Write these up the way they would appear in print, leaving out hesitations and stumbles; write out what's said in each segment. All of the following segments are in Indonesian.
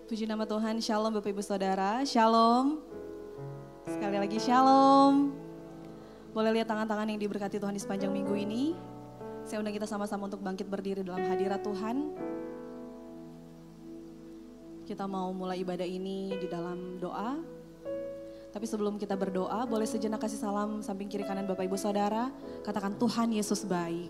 Puji nama Tuhan, Shalom Bapak Ibu Saudara, Shalom. Sekali lagi Shalom. Boleh lihat tangan-tangan yang diberkati Tuhan di sepanjang minggu ini. Saya undang kita sama-sama untuk bangkit berdiri dalam hadirat Tuhan. Kita mau mulai ibadah ini di dalam doa. Tapi sebelum kita berdoa, boleh sejenak kasih salam samping kiri kanan Bapak Ibu Saudara. Katakan Tuhan Yesus baik.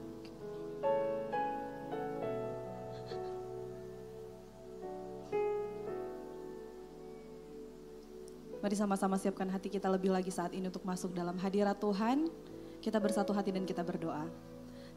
Mari sama-sama siapkan hati kita lebih lagi saat ini untuk masuk dalam hadirat Tuhan. Kita bersatu hati dan kita berdoa.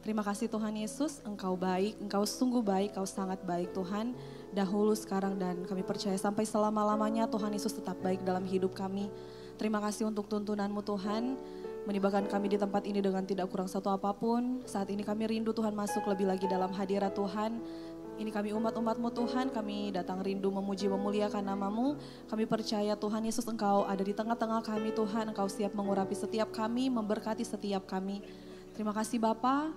Terima kasih Tuhan Yesus, Engkau baik, Engkau sungguh baik, Engkau sangat baik Tuhan. Dahulu, sekarang, dan kami percaya sampai selama-lamanya Tuhan Yesus tetap baik dalam hidup kami. Terima kasih untuk tuntunan-Mu Tuhan, menibakan kami di tempat ini dengan tidak kurang satu apapun. Saat ini kami rindu Tuhan masuk lebih lagi dalam hadirat Tuhan. Ini kami umat-umat-Mu Tuhan, kami datang rindu memuji memuliakan nama-Mu. Kami percaya Tuhan Yesus Engkau ada di tengah-tengah kami Tuhan, Engkau siap mengurapi setiap kami, memberkati setiap kami. Terima kasih Bapa.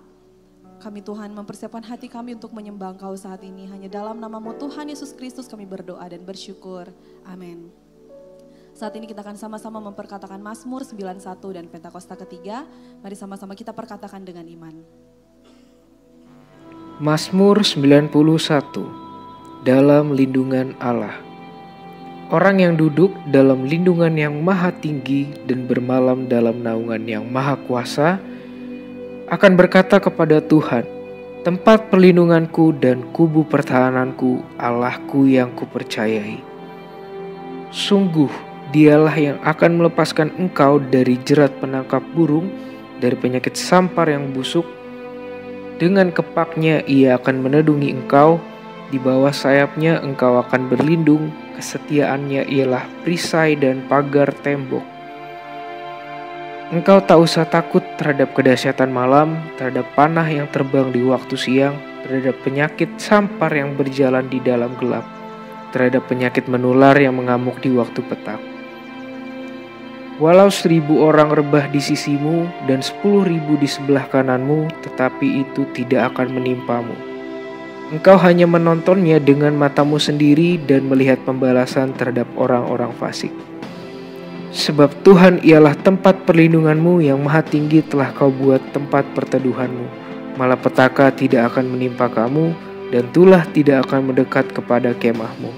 Kami Tuhan mempersiapkan hati kami untuk menyembah Engkau saat ini. Hanya dalam nama-Mu Tuhan Yesus Kristus kami berdoa dan bersyukur. Amin. Saat ini kita akan sama-sama memperkatakan Mazmur 91 dan Pentakosta ketiga. Mari sama-sama kita perkatakan dengan iman. Mazmur 91. Dalam lindungan Allah. Orang yang duduk dalam lindungan yang maha tinggi dan bermalam dalam naungan yang maha kuasa akan berkata kepada Tuhan, tempat perlindunganku dan kubu pertahananku, Allahku yang kupercayai. Sungguh dialah yang akan melepaskan engkau dari jerat penangkap burung, dari penyakit sampar yang busuk. Dengan kepaknya ia akan menedungi engkau, di bawah sayapnya engkau akan berlindung, kesetiaannya ialah perisai dan pagar tembok. Engkau tak usah takut terhadap kedahsyatan malam, terhadap panah yang terbang di waktu siang, terhadap penyakit sampar yang berjalan di dalam gelap, terhadap penyakit menular yang mengamuk di waktu petang. Walau 1.000 orang rebah di sisimu dan 10.000 di sebelah kananmu, tetapi itu tidak akan menimpamu. Engkau hanya menontonnya dengan matamu sendiri dan melihat pembalasan terhadap orang-orang fasik. Sebab Tuhan ialah tempat perlindunganmu, yang maha tinggi telah kau buat tempat perteduhanmu. Malapetaka tidak akan menimpa kamu, dan tulah tidak akan mendekat kepada kemahmu.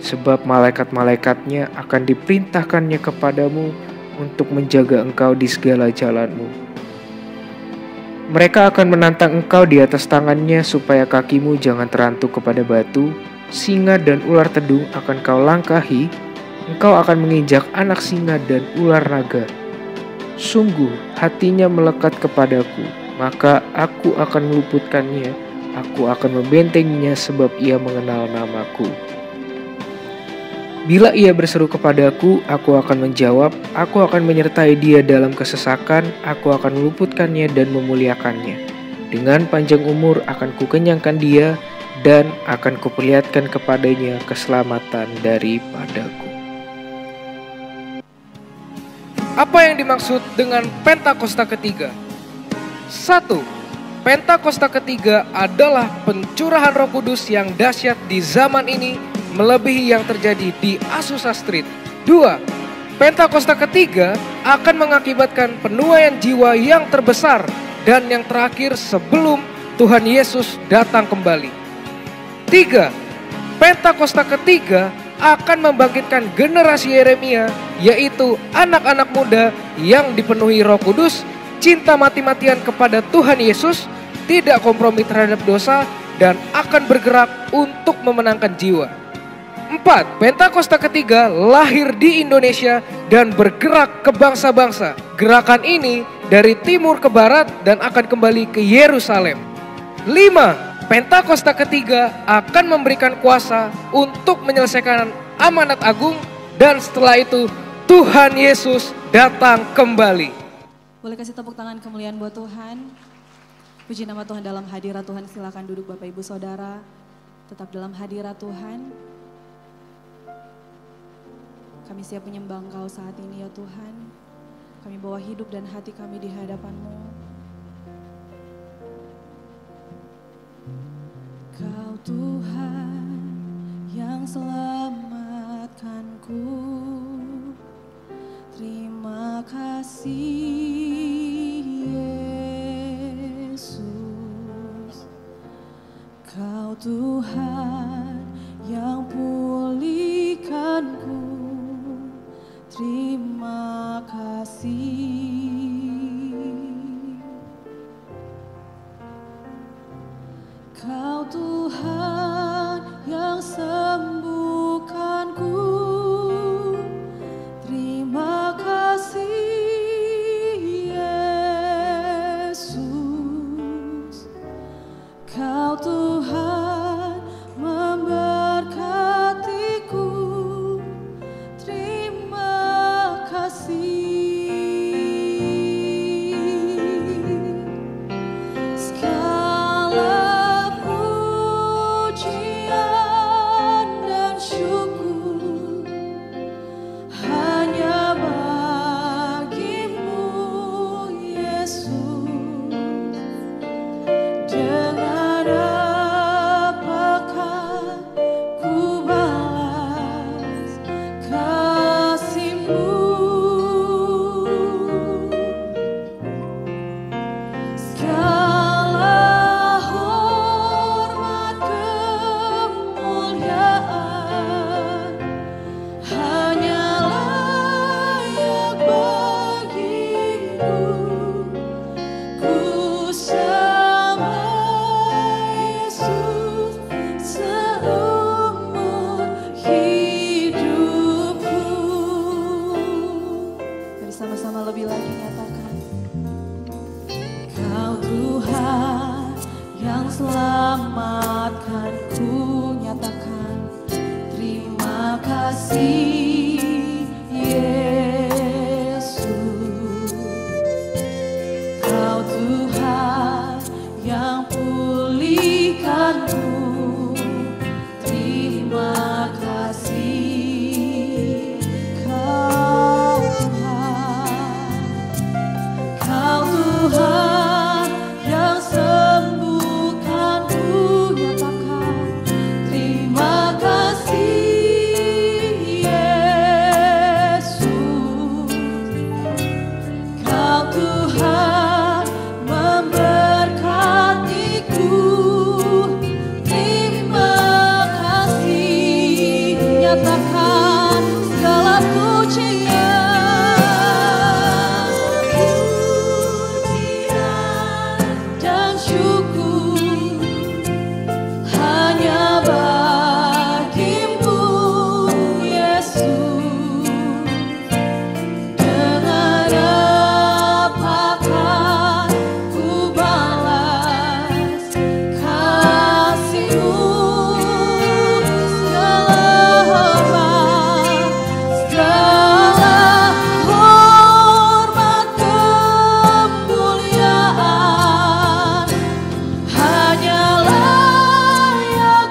Sebab malaikat-malaikatnya akan diperintahkannya kepadamu untuk menjaga engkau di segala jalanmu. Mereka akan menantang engkau di atas tangannya supaya kakimu jangan terantuk kepada batu. Singa dan ular tedung akan kau langkahi. Engkau akan menginjak anak singa dan ular naga. Sungguh hatinya melekat kepadaku, maka aku akan meluputkannya. Aku akan membentenginya sebab ia mengenal namaku. Bila ia berseru kepadaku, aku akan menjawab. Aku akan menyertai dia dalam kesesakan. Aku akan meluputkannya dan memuliakannya. Dengan panjang umur akan kukenyangkan dia, dan akan kuperlihatkan kepadanya keselamatan daripadaku. Apa yang dimaksud dengan Pentakosta ketiga? 1. Pentakosta ketiga adalah pencurahan Roh Kudus yang dahsyat di zaman ini, melebihi yang terjadi di Azusa Street. 2. Pentakosta ketiga akan mengakibatkan penuaian jiwa yang terbesar dan yang terakhir sebelum Tuhan Yesus datang kembali. 3. Pentakosta ketiga akan membangkitkan generasi Yeremia, yaitu anak-anak muda yang dipenuhi Roh Kudus, cinta mati-matian kepada Tuhan Yesus, tidak kompromi terhadap dosa, dan akan bergerak untuk memenangkan jiwa. 4. Pentakosta ketiga lahir di Indonesia dan bergerak ke bangsa-bangsa. Gerakan ini dari timur ke barat dan akan kembali ke Yerusalem. 5. Pentakosta ketiga akan memberikan kuasa untuk menyelesaikan amanat agung, dan setelah itu Tuhan Yesus datang kembali. Boleh kasih tepuk tangan kemuliaan buat Tuhan. Puji nama Tuhan. Dalam hadirat Tuhan silakan duduk Bapak Ibu Saudara. Tetap dalam hadirat Tuhan. Kami siap menyembah Engkau saat ini ya Tuhan. Kami bawa hidup dan hati kami di hadapan-Mu. Kau Tuhan yang selama kasih Yesus, Kau Tuhan yang pulihkanku. Terima kasih Kau Tuhan, Kau Tuhan yang sembuhkanku. Nyatakan terima kasih Yesus, Kau Tuhan memberkatiku. Terima kasih, nyatakan segala pujian, dan syukur hanya bagimu Yesus. Dengan apakah ku balas kasih-Mu? Segala hormat, kemuliaan hanya layak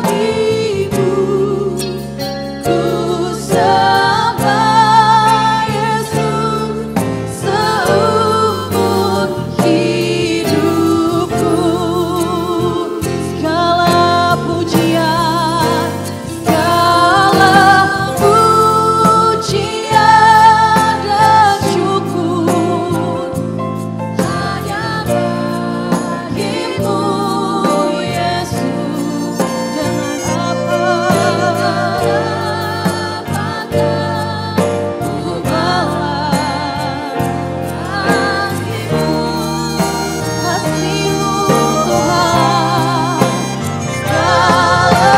bagimu. Ku sembah Yesus seumur hidupku. Segala pujian, segala pujian dan syukur hanya bagimu Yesus. Dengan apakah ku balas kasih-Mu Tuhan. Segala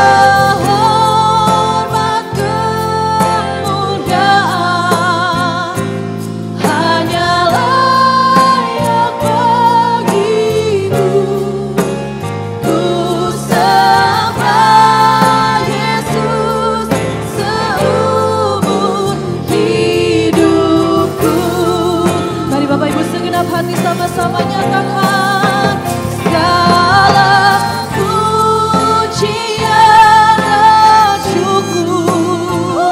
hormat, kemuliaan hanya layak bagimu. Ku sembah Yesus seumur hidupku. Mari Bapak Ibu segenap hati sama-sama nyatakan segala pujian dan syukur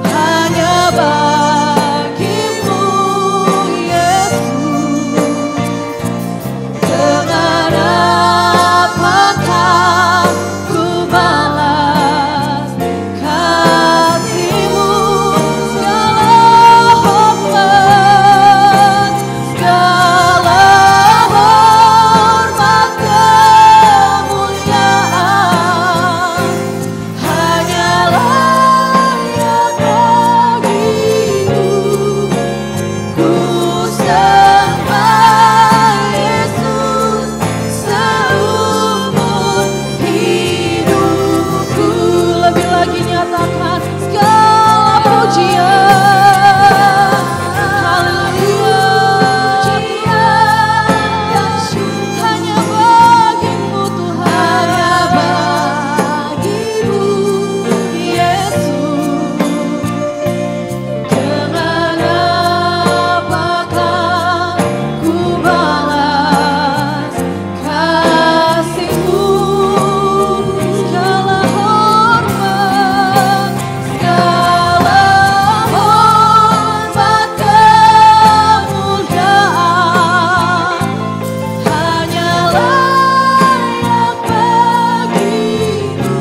hanya bagimu Yesus. Dengan apakah ku balas kasih-Mu? Segala hormat, segala hormat, kemuliaan hanya layak bagimu. Ku sembah Yesus seumur hidupku. Lebih lagi nyatakan segala pujian, haleluya, dan syukur hanya bagimu Tuhan, hanya bagimu Yesus. Dengan apakah ku balas kasih-Mu? Segala hormat, segala hormat, kemuliaan hanya layak bagimu.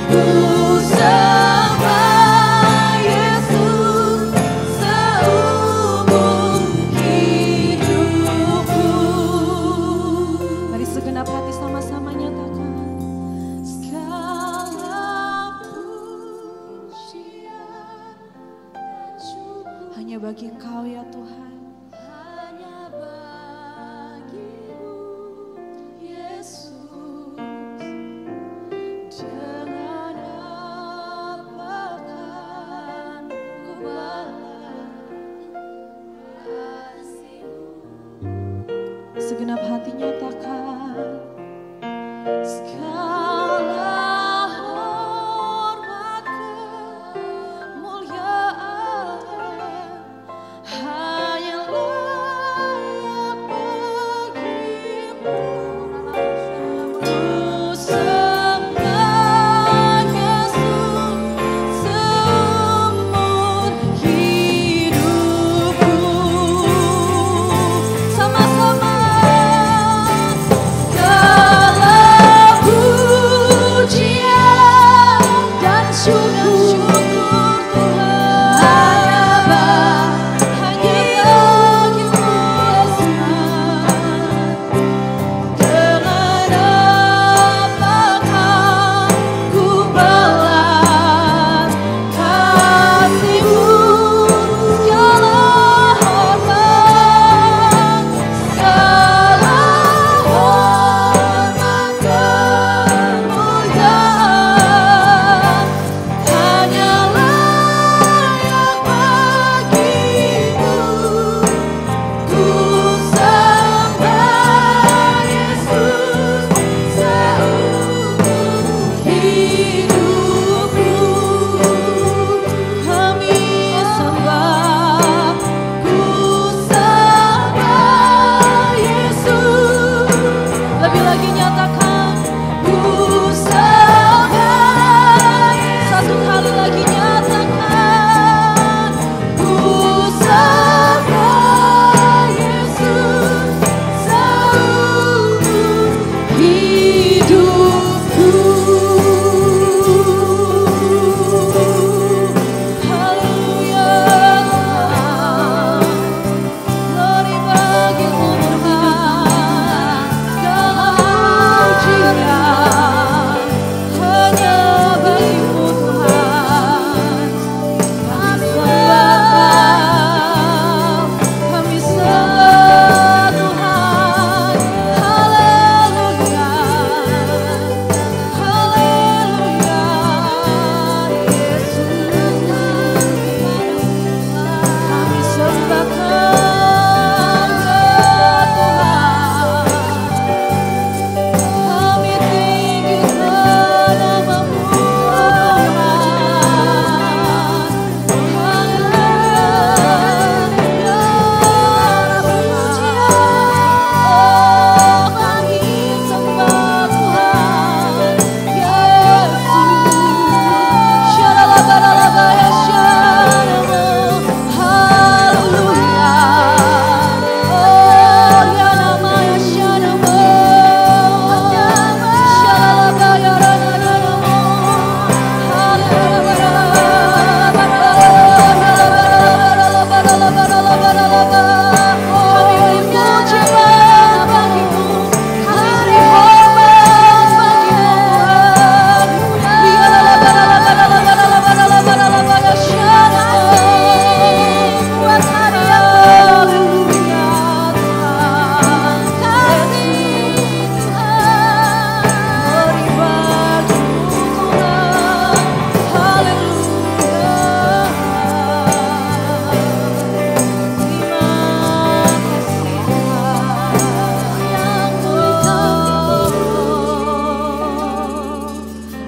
Ku sembah Yesus seumur hidupku. Mari segenap hati sama-sama nyatakan segala pujian dan syukur hanya bagi Engkau ya Tuhan. Hanya bagimu Yesus. Dengan apakah ku balas kasih-Mu? Segenap hati nyatakan segala hormat,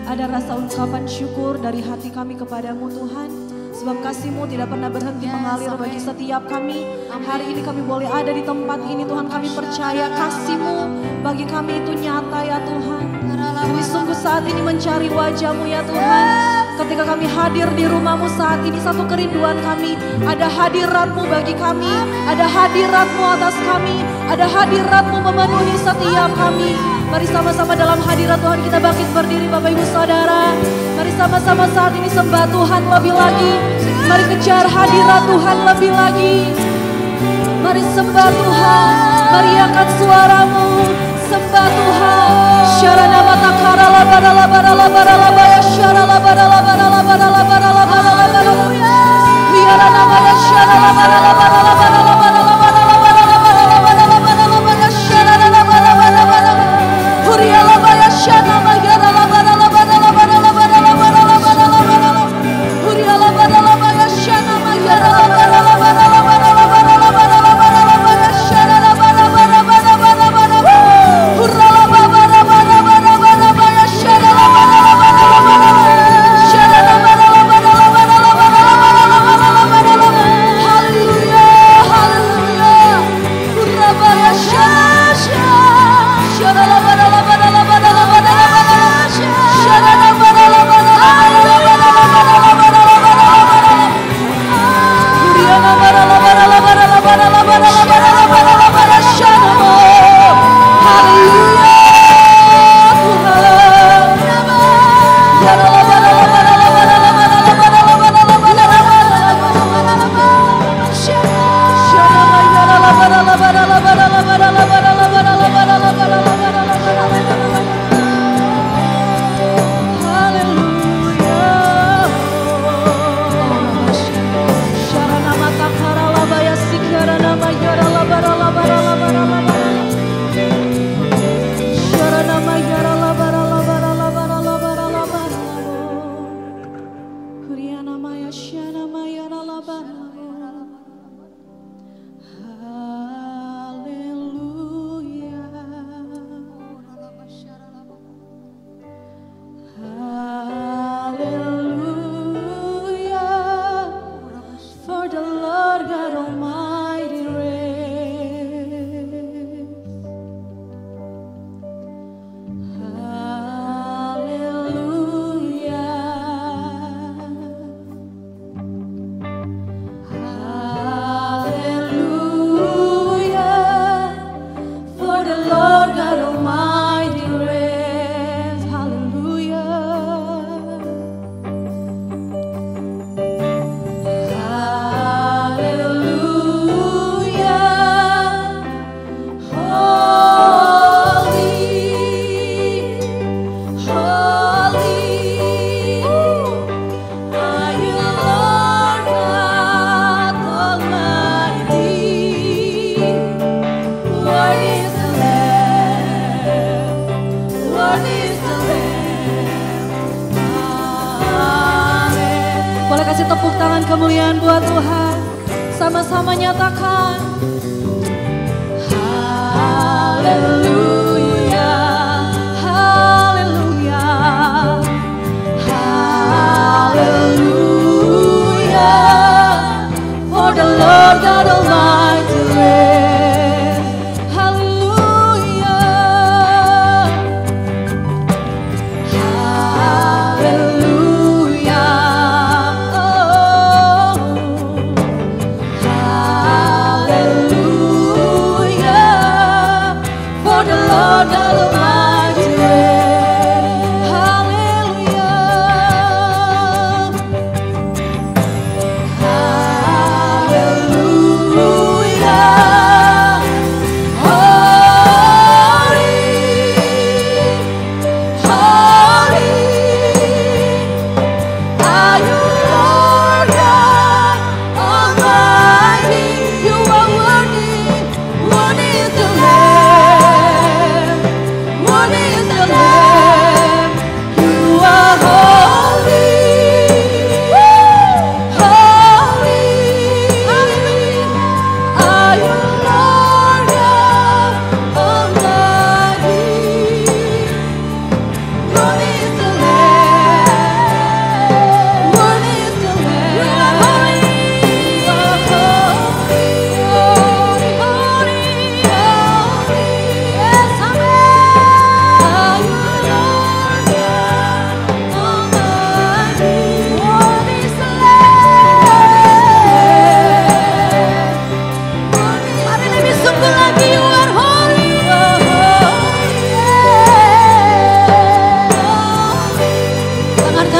Ada rasa ungkapan syukur dari hati kami kepadamu Tuhan. Sebab kasih-Mu tidak pernah berhenti mengalir bagi setiap kami. Hari ini kami boleh ada di tempat ini Tuhan. Kami percaya kasih-Mu bagi kami itu nyata ya Tuhan. Kami sungguh saat ini mencari wajah-Mu ya Tuhan. Ketika kami hadir di rumah-Mu saat ini, satu kerinduan kami, ada hadirat-Mu bagi kami, ada hadirat-Mu atas kami, ada hadirat-Mu memenuhi setiap kami. Mari sama-sama dalam hadirat Tuhan kita bangkit berdiri Bapak Ibu Saudara. Mari sama-sama saat ini sembah Tuhan lebih lagi. Mari kejar hadirat Tuhan lebih lagi. Mari sembah Tuhan, mari angkat suaramu, sembah Tuhan. Syarana mata karala barala barala barala baya syarala barala barala barala barala barala barala. Biara namanya syarala barala barala barala barala barala barala barala barala barala barala syarana barala barala barala. Huriala baya syarana barala barala barala barala barala barala barala barala. Huriala barala baya syarana barala barala barala barala barala barala barala barala syarana barala barala barala barala. Hurala barala barala barala baya syarana barala barala barala. Syarana barala barala barala barala barala barala barala. Haleluya, haleluya. Hurra baya syarana syarana barala barala barala barala barala. Syarana barala barala barala barala barala barala barala. Huriana barala barala barala barala barala barala barala barala syarana. Haleluya Tuhan. Barala barala barala barala barala barala barala barala barala. Syarana barala barala barala barala barala barala barala barala barala barala. Haleluya. Syarana mata karala baya sikarana bayarala barala barala barala barala. Syarana bayarala barala barala barala barala barala. Kuriana maya syana mayarala barala. For the Lord God Almighty reigns. Hallelujah. Hallelujah. For the Lord God Almighty reigns. Hallelujah. Boleh kasih tepuk tangan kemuliaan buat Tuhan. Sama-sama nyatakan. Haleluya, haleluya, haleluya. For the Lord God Almighty reigns. Haleluya, haleluya. Hallelujah, for the Lord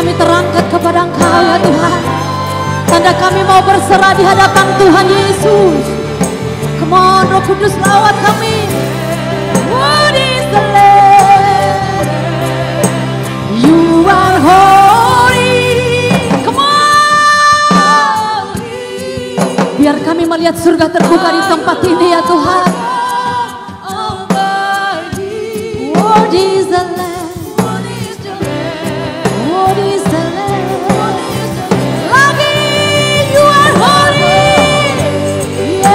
kami terangkat kepada Engkau ya Tuhan. Tanda kami mau berserah di hadapan Tuhan Yesus. Come on, Roh Kudus lawat kami. What is the Lamb? You are holy. Come on. Biar kami melihat surga terbuka di tempat ini ya Tuhan. What is the Lamb? What is the Lamb? Lagi, you are holy. Yeah.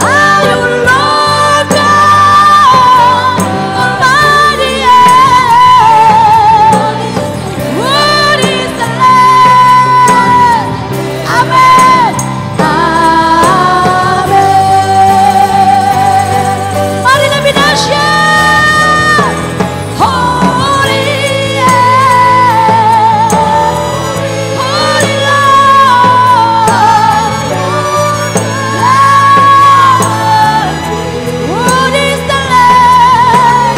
Are you Lord God Almighty? What is the Lamb? Amen. Mari lebih dahsyat. Holy, Holy Lord. What is the Lamb?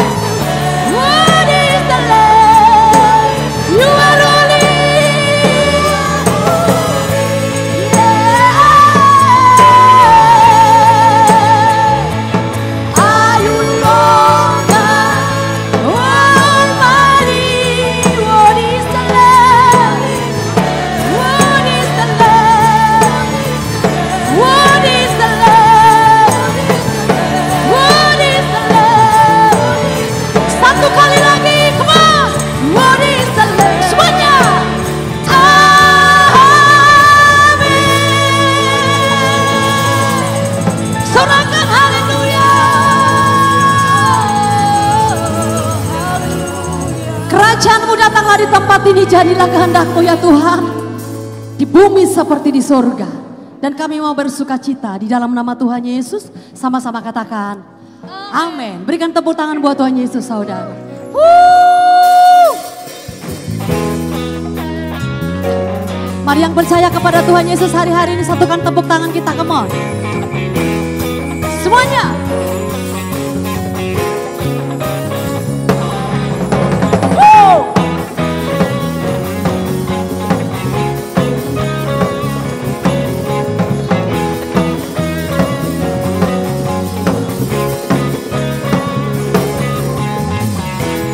What is the Lamb? You are holy. Are you Lord God Almighty? What is the Lamb? What is the Lamb? What is the Lamb? What is the Lamb? Satu kali lagi, come on. What is the Lamb? Semuanya. Amin. Sorakan haleluya. Kerajaan-Mu datanglah di tempat ini, jadilah kehendak-Mu ya Tuhan. Di bumi seperti di sorga. Dan kami mau bersuka cita di dalam nama Tuhan Yesus. Sama-sama katakan amin. Berikan tepuk tangan buat Tuhan Yesus saudara. Mari yang percaya kepada Tuhan Yesus hari-hari ini satukan tepuk tangan kita, come on. Semuanya.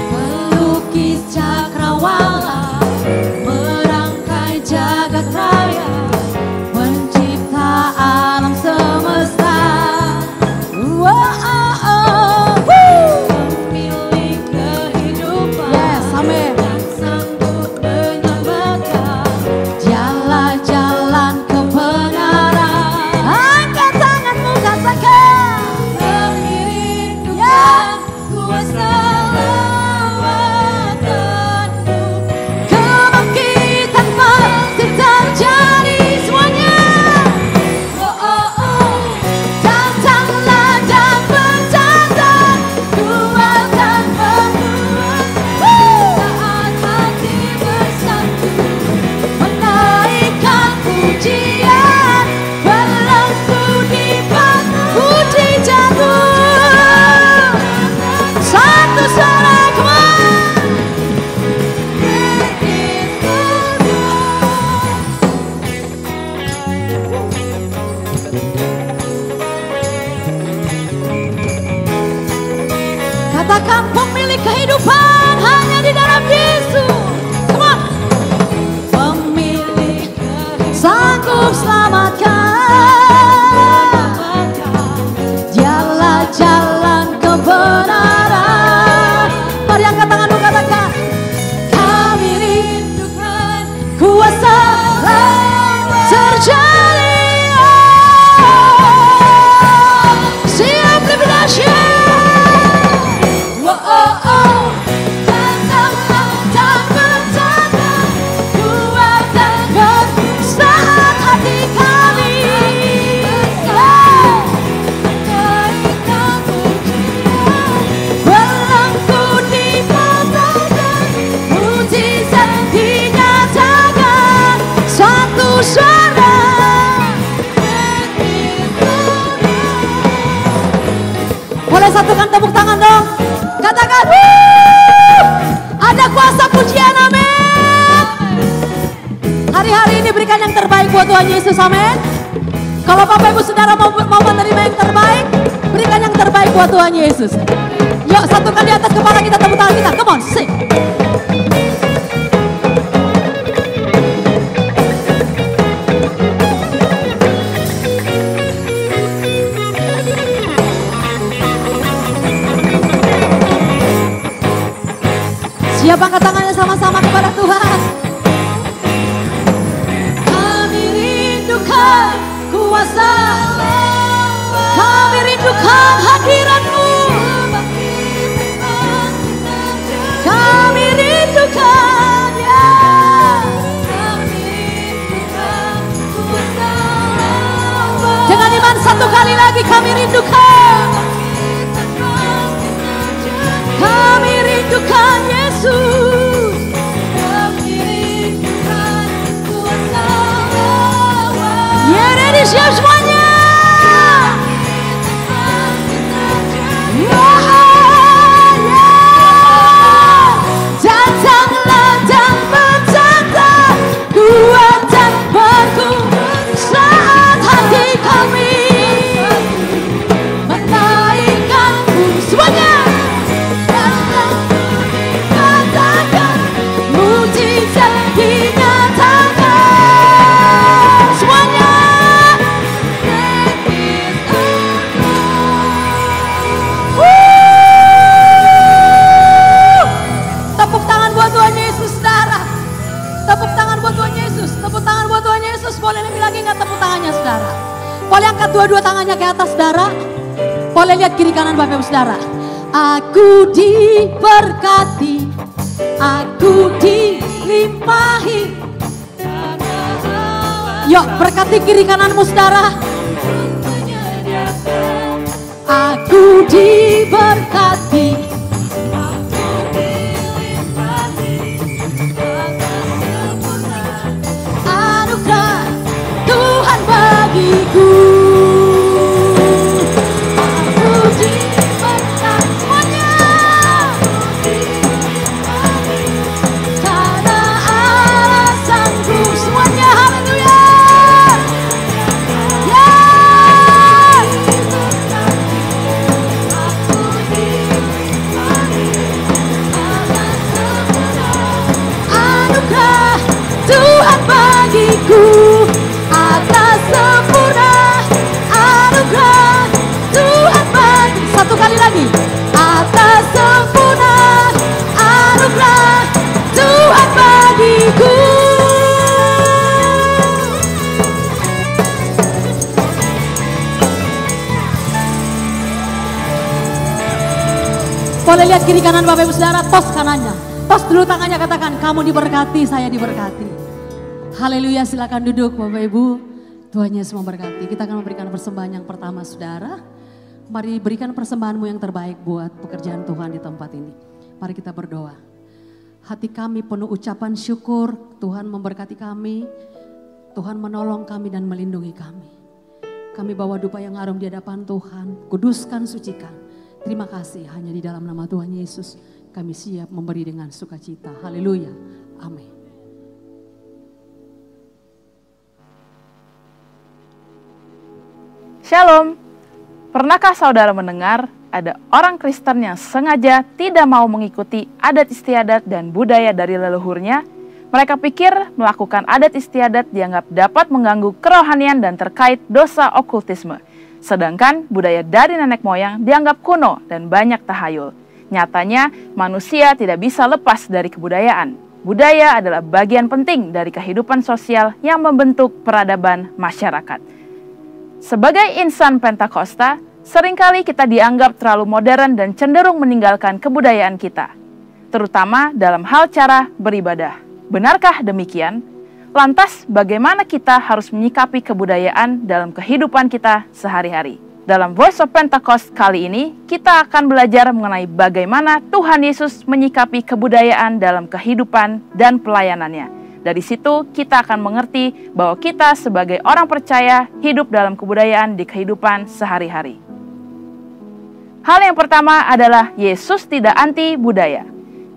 Pelukis cakrawala, merangkai jagat raya, pencipta alam semesta. Pemilik kehidupan, yes, amen. Dan sanggup menyelamatkan, jalan-jalan kebenaran. Angkat tanganmu katakan, kami rindukan kuasa lawatan-Mu. Kebangkitan pasti terjadi semuanya. Datanglah dan bertanda kuatan membuat saat hati bersatu, menaikkan pujian, berlaku di puji jatuh. Satu suara, come on. Katakan pemilik kehidupan hanya di dalam Yesus. Come on. Pemilik sanggup selamatkan, dialah jalan kebenaran. Mari angkat tanganmu katakan, kami rindukan kuasa terjadi. Siap lebih dahsyat. buat Tuhan Yesus, amin. Kalau Bapak Ibu Saudara mau menerima yang terbaik, berikan yang terbaik buat Tuhan Yesus. Yuk, satukan di atas kepala kita, tepuk tangan kita, come on, sing. Siap angkat tangannya sama-sama kepada Tuhan. Kami rindukan kuasa, kami rindukan hadirat-Mu, kami rindukan ya. Dengan iman satu kali lagi, kami rindukan, kami rindukan Yesus, kami rindukan kuasa. Ya, ready siap semuanya. Datanglah dan bertanda kuat dan berkuat saat hati kami menaikkan-Mu. Semuanya. Katakan mujizat dinyatakan. Semuanya. Tepuk tangan buat Tuhan Yesus, saudara. Tepuk tangan buat Tuhan Yesus. Tepuk tangan buat Tuhan Yesus. Boleh lebih lagi nggak tepuk tangannya, saudara? Boleh angkat dua-dua tangannya ke atas, saudara. Boleh lihat kiri kanan Bapak Ibu Saudara. Aku diberkati, aku dilimpahi. Yuk, berkati kiri kananmu, saudara. Aku diberkati, anugerah Tuhan bagiku. Aku diberkati semuanya, karena alasanku semuanya. Haleluya. Anugerah Tuhan bagiku atas sempurna. Anugerah Tuhan bagi, satu kali lagi, atas sempurna. Anugerah Tuhan bagiku. Boleh lihat kiri kanan Bapak Ibu Saudara, tos kanannya. Tos dulu tangannya, katakan kamu diberkati, saya diberkati. Haleluya, silakan duduk Bapak Ibu. Tuhan Yesus memberkati. Kita akan memberikan persembahan yang pertama, saudara. Mari berikan persembahanmu yang terbaik buat pekerjaan Tuhan di tempat ini. Mari kita berdoa. Hati kami penuh ucapan syukur, Tuhan memberkati kami. Tuhan menolong kami dan melindungi kami. Kami bawa dupa yang harum di hadapan Tuhan. Kuduskan, sucikan. Terima kasih, hanya di dalam nama Tuhan Yesus kami siap memberi dengan sukacita. Haleluya. Amin. Shalom. Pernahkah saudara mendengar ada orang Kristen yang sengaja tidak mau mengikuti adat istiadat dan budaya dari leluhurnya? Mereka pikir melakukan adat istiadat dianggap dapat mengganggu kerohanian dan terkait dosa okultisme. Sedangkan budaya dari nenek moyang dianggap kuno dan banyak tahayul. Nyatanya manusia tidak bisa lepas dari kebudayaan. Budaya adalah bagian penting dari kehidupan sosial yang membentuk peradaban masyarakat. Sebagai insan Pentakosta, seringkali kita dianggap terlalu modern dan cenderung meninggalkan kebudayaan kita, terutama dalam hal cara beribadah. Benarkah demikian? Lantas bagaimana kita harus menyikapi kebudayaan dalam kehidupan kita sehari-hari? Dalam Voice of Pentecost kali ini, kita akan belajar mengenai bagaimana Tuhan Yesus menyikapi kebudayaan dalam kehidupan dan pelayanannya. Dari situ kita akan mengerti bahwa kita sebagai orang percaya hidup dalam kebudayaan di kehidupan sehari-hari. Hal yang pertama adalah Yesus tidak anti budaya.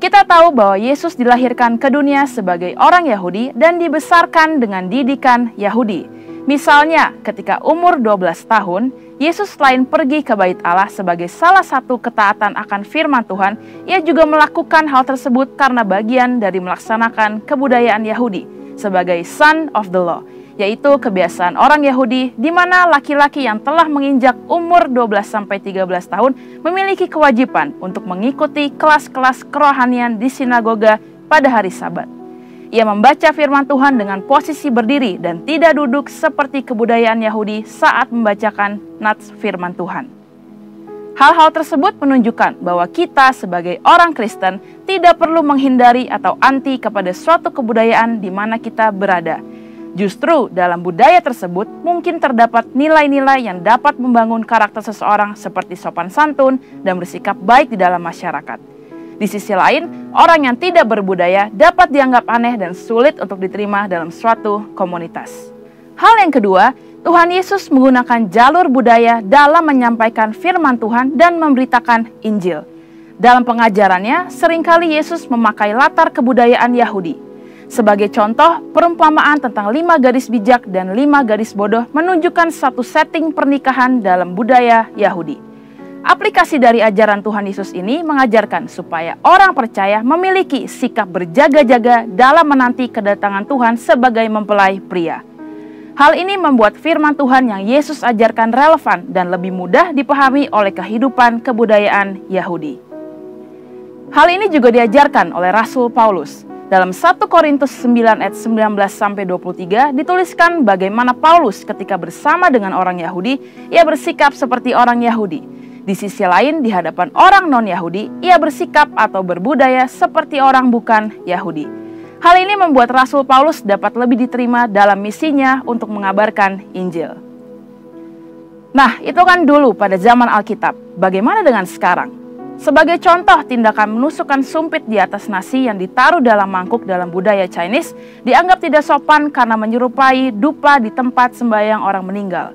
Kita tahu bahwa Yesus dilahirkan ke dunia sebagai orang Yahudi dan dibesarkan dengan didikan Yahudi. Misalnya, ketika umur 12 tahun, Yesus selain pergi ke bait Allah sebagai salah satu ketaatan akan firman Tuhan, ia juga melakukan hal tersebut karena bagian dari melaksanakan kebudayaan Yahudi sebagai son of the law, yaitu kebiasaan orang Yahudi di mana laki-laki yang telah menginjak umur 12-13 tahun memiliki kewajiban untuk mengikuti kelas-kelas kerohanian di sinagoga pada hari Sabat. Ia membaca firman Tuhan dengan posisi berdiri dan tidak duduk seperti kebudayaan Yahudi saat membacakan nats firman Tuhan. Hal-hal tersebut menunjukkan bahwa kita sebagai orang Kristen tidak perlu menghindari atau anti kepada suatu kebudayaan di mana kita berada. Justru dalam budaya tersebut mungkin terdapat nilai-nilai yang dapat membangun karakter seseorang seperti sopan santun dan bersikap baik di dalam masyarakat. Di sisi lain, orang yang tidak berbudaya dapat dianggap aneh dan sulit untuk diterima dalam suatu komunitas. Hal yang kedua, Tuhan Yesus menggunakan jalur budaya dalam menyampaikan firman Tuhan dan memberitakan Injil. Dalam pengajarannya, seringkali Yesus memakai latar kebudayaan Yahudi. Sebagai contoh, perumpamaan tentang 5 gadis bijak dan 5 gadis bodoh menunjukkan satu setting pernikahan dalam budaya Yahudi. Aplikasi dari ajaran Tuhan Yesus ini mengajarkan supaya orang percaya memiliki sikap berjaga-jaga dalam menanti kedatangan Tuhan sebagai mempelai pria. Hal ini membuat firman Tuhan yang Yesus ajarkan relevan dan lebih mudah dipahami oleh kehidupan kebudayaan Yahudi. Hal ini juga diajarkan oleh Rasul Paulus. Dalam 1 Korintus 9 ayat 19-23 dituliskan bagaimana Paulus ketika bersama dengan orang Yahudi, ia bersikap seperti orang Yahudi. Di sisi lain, di hadapan orang non-Yahudi, ia bersikap atau berbudaya seperti orang bukan Yahudi. Hal ini membuat Rasul Paulus dapat lebih diterima dalam misinya untuk mengabarkan Injil. Nah, itu kan dulu pada zaman Alkitab. Bagaimana dengan sekarang? Sebagai contoh, tindakan menusukkan sumpit di atas nasi yang ditaruh dalam mangkuk dalam budaya Chinese dianggap tidak sopan karena menyerupai dupa di tempat sembahyang orang meninggal.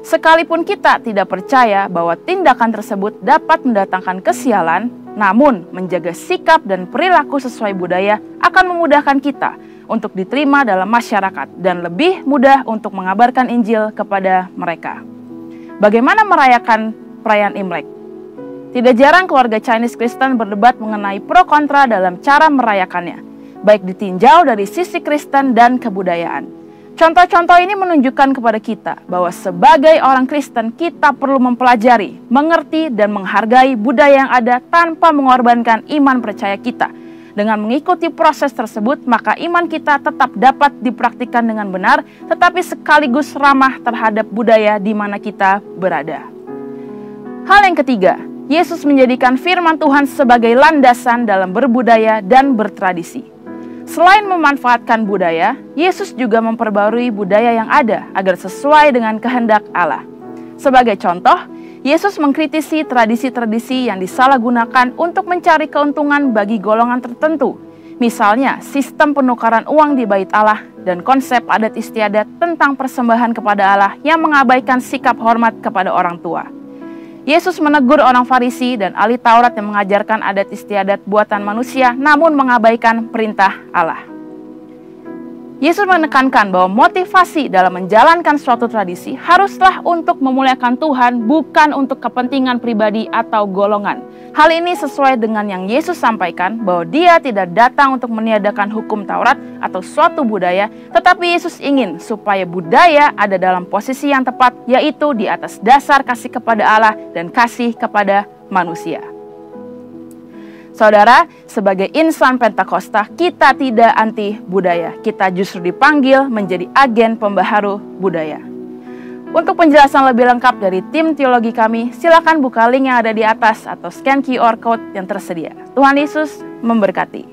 Sekalipun kita tidak percaya bahwa tindakan tersebut dapat mendatangkan kesialan, namun menjaga sikap dan perilaku sesuai budaya akan memudahkan kita untuk diterima dalam masyarakat dan lebih mudah untuk mengabarkan Injil kepada mereka. Bagaimana merayakan perayaan Imlek? Tidak jarang keluarga Chinese Kristen berdebat mengenai pro kontra dalam cara merayakannya, baik ditinjau dari sisi Kristen dan kebudayaan. Contoh-contoh ini menunjukkan kepada kita bahwa sebagai orang Kristen kita perlu mempelajari, mengerti, dan menghargai budaya yang ada tanpa mengorbankan iman percaya kita. Dengan mengikuti proses tersebut, maka iman kita tetap dapat dipraktikkan dengan benar, tetapi sekaligus ramah terhadap budaya di mana kita berada. Hal yang ketiga, Yesus menjadikan firman Tuhan sebagai landasan dalam berbudaya dan bertradisi. Selain memanfaatkan budaya, Yesus juga memperbarui budaya yang ada agar sesuai dengan kehendak Allah. Sebagai contoh, Yesus mengkritisi tradisi-tradisi yang disalahgunakan untuk mencari keuntungan bagi golongan tertentu. Misalnya, sistem penukaran uang di bait Allah dan konsep adat istiadat tentang persembahan kepada Allah yang mengabaikan sikap hormat kepada orang tua. Yesus menegur orang Farisi dan ahli Taurat yang mengajarkan adat istiadat buatan manusia namun mengabaikan perintah Allah. Yesus menekankan bahwa motivasi dalam menjalankan suatu tradisi haruslah untuk memuliakan Tuhan, bukan untuk kepentingan pribadi atau golongan. Hal ini sesuai dengan yang Yesus sampaikan bahwa Dia tidak datang untuk meniadakan hukum Taurat atau suatu budaya, tetapi Yesus ingin supaya budaya ada dalam posisi yang tepat, yaitu di atas dasar kasih kepada Allah dan kasih kepada manusia. Saudara, sebagai insan Pentakosta, kita tidak anti budaya. Kita justru dipanggil menjadi agen pembaharu budaya. Untuk penjelasan lebih lengkap dari tim teologi kami, silakan buka link yang ada di atas atau scan QR code yang tersedia. Tuhan Yesus memberkati.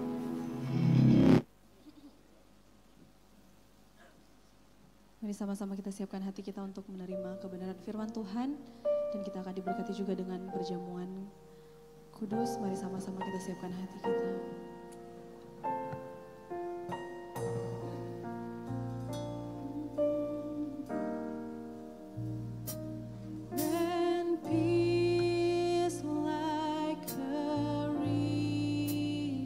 Mari sama-sama kita siapkan hati kita untuk menerima kebenaran firman Tuhan, dan kita akan diberkati juga dengan perjamuan kudus. Mari sama-sama kita siapkan hati kita. Then peace like a river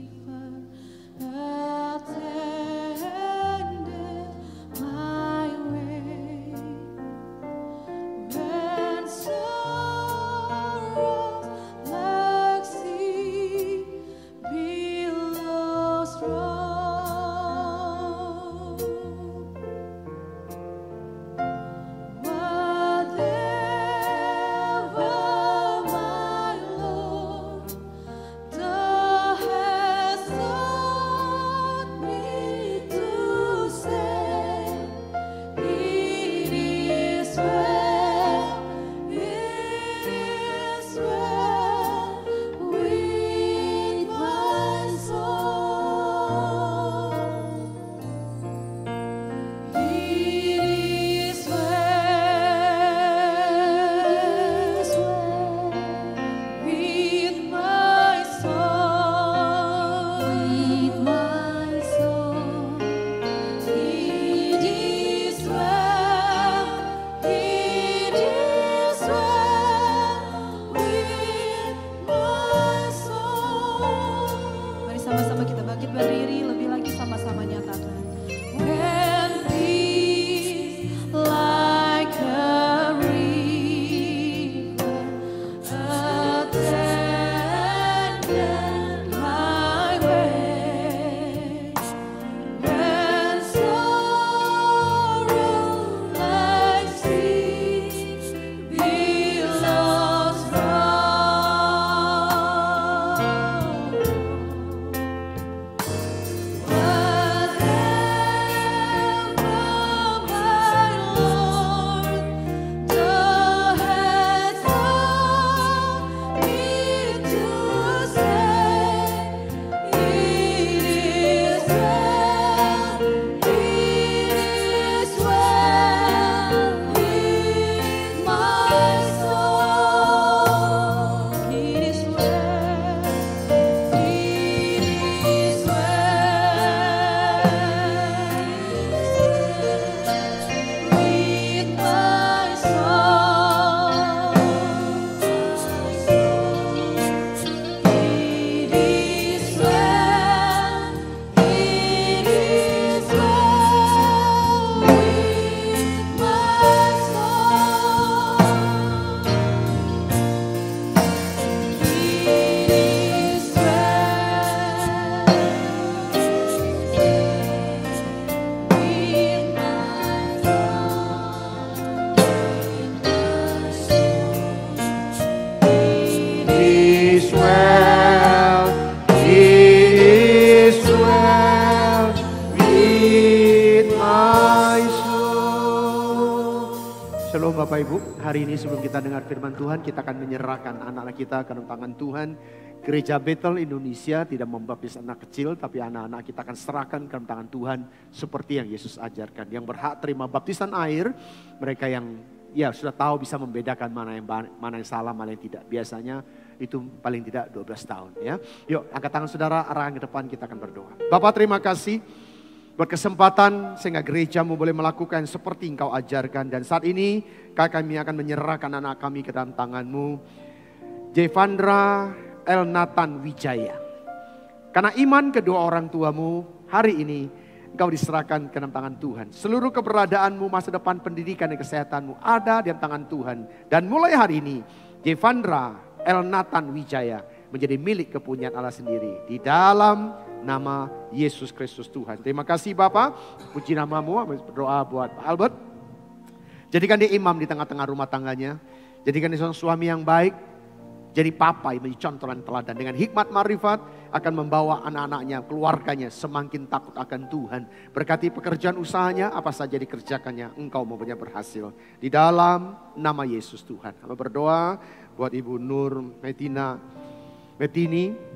Shalom Bapak Ibu, hari ini sebelum kita dengar firman Tuhan, kita akan menyerahkan anak-anak kita ke dalam tangan Tuhan. Gereja Bethel Indonesia tidak membaptis anak kecil, tapi anak-anak kita akan serahkan ke dalam tangan Tuhan seperti yang Yesus ajarkan. Yang berhak terima baptisan air, mereka yang sudah tahu bisa membedakan mana yang salah, mana yang tidak. Biasanya itu paling tidak 12 tahun ya. Yuk angkat tangan saudara, arahkan ke depan, kita akan berdoa. Bapak terima kasih buat kesempatan sehingga gerejamu boleh melakukan seperti engkau ajarkan. Dan saat ini kami akan menyerahkan anak kami ke dalam tanganmu. Jevandra Elnatan Wijaya. Karena iman kedua orang tuamu, hari ini engkau diserahkan ke dalam tangan Tuhan. Seluruh keberadaanmu, masa depan, pendidikan dan kesehatanmu ada di dalam tangan Tuhan. Dan mulai hari ini Jevandra Elnatan Wijaya menjadi milik kepunyaan Allah sendiri. Di dalam nama Yesus Kristus Tuhan. Terima kasih Bapak, puji namamu. Berdoa buat Pak Albert. Jadikan dia imam di tengah-tengah rumah tangganya. Jadikan dia seorang suami yang baik. Jadi papa yang menjadi contoh dan teladan. Dengan hikmat marifat akan membawa anak-anaknya, keluarganya semakin takut akan Tuhan. Berkati pekerjaan usahanya, apa saja dikerjakannya, engkau mempunyai berhasil. Di dalam nama Yesus Tuhan. Kami berdoa buat Ibu Nur Metini.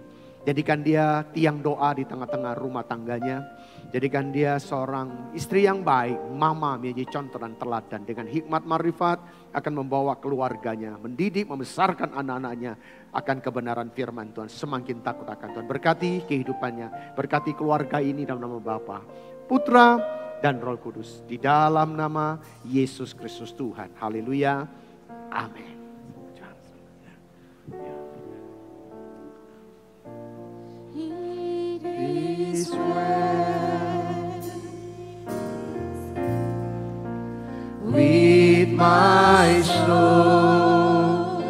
Jadikan dia tiang doa di tengah-tengah rumah tangganya. Jadikan dia seorang istri yang baik, mama menjadi contoh dan teladan. Dengan hikmat marifat akan membawa keluarganya, mendidik, membesarkan anak-anaknya akan kebenaran firman Tuhan. Semakin takut akan Tuhan. Berkati kehidupannya, berkati keluarga ini dalam nama Bapa, Putra dan Roh Kudus. Di dalam nama Yesus Kristus Tuhan. Haleluya. Amin. It is well with my soul.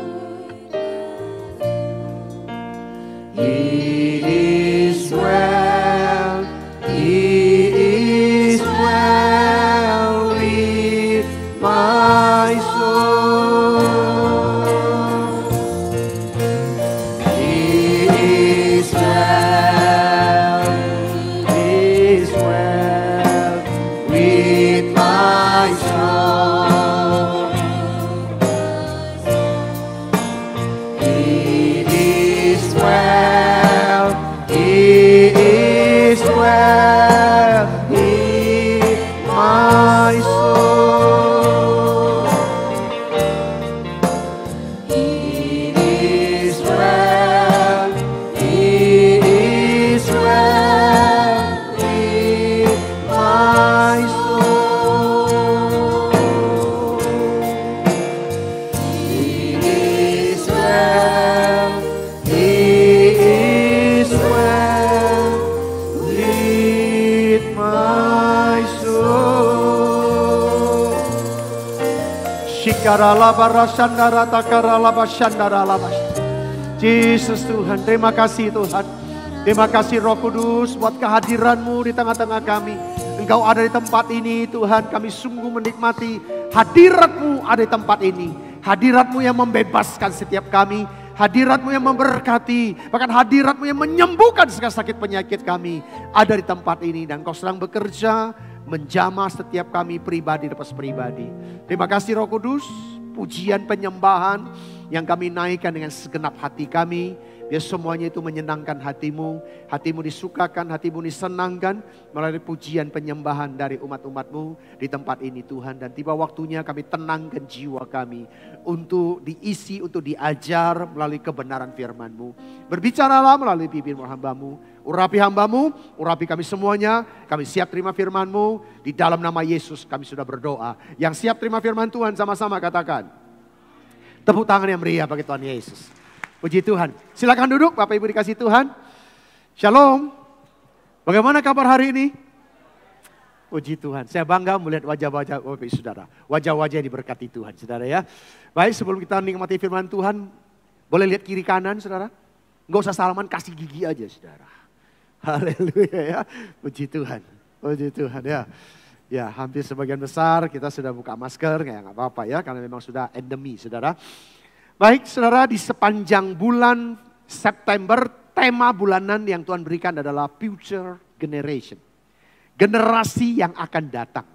It is well, it is well with my soul. It is well, it is well with my soul. It is well, it is well with my soul. It is well, it is well with my soul. It is well, it is well with my soul. Yesus Tuhan, terima kasih Tuhan. Terima kasih Roh Kudus buat kehadiran-Mu di tengah-tengah kami. Engkau ada di tempat ini Tuhan, kami sungguh menikmati hadirat-Mu ada di tempat ini. Hadirat-Mu yang membebaskan setiap kami. Hadirat-Mu yang memberkati, bahkan hadirat-Mu yang menyembuhkan segala sakit penyakit kami ada di tempat ini. Dan Kau sedang bekerja menjamah setiap kami pribadi lepas pribadi. Terima kasih Roh Kudus, pujian penyembahan yang kami naikkan dengan segenap hati kami. Biar semuanya itu menyenangkan hatimu. Hatimu disukakan, hatimu disenangkan melalui pujian penyembahan dari umat-umatmu di tempat ini Tuhan. Dan tiba waktunya kami tenangkan jiwa kami untuk diisi, untuk diajar melalui kebenaran firman-Mu. Berbicaralah melalui bibir hamba-Mu. Urapi hamba-Mu, urapi kami semuanya. Kami siap terima firman-Mu. Di dalam nama Yesus kami sudah berdoa. Yang siap terima firman Tuhan sama-sama katakan. Tepuk tangan yang meriah bagi Tuhan Yesus. Puji Tuhan. Silakan duduk Bapak Ibu dikasih Tuhan. Shalom. Bagaimana kabar hari ini? Puji Tuhan. Saya bangga melihat wajah-wajah Bapak Ibu Saudara. Wajah-wajah yang diberkati Tuhan Saudara ya. Baik, sebelum kita nikmati firman Tuhan, boleh lihat kiri kanan Saudara. Enggak usah salaman, kasih gigi aja Saudara. Haleluya ya. Puji Tuhan. Puji Tuhan ya. Ya, hampir sebagian besar kita sudah buka masker, ya nggak apa-apa ya, karena memang sudah endemi Saudara. Baik saudara, di sepanjang bulan September, tema bulanan yang Tuhan berikan adalah Future Generation. Generasi yang akan datang.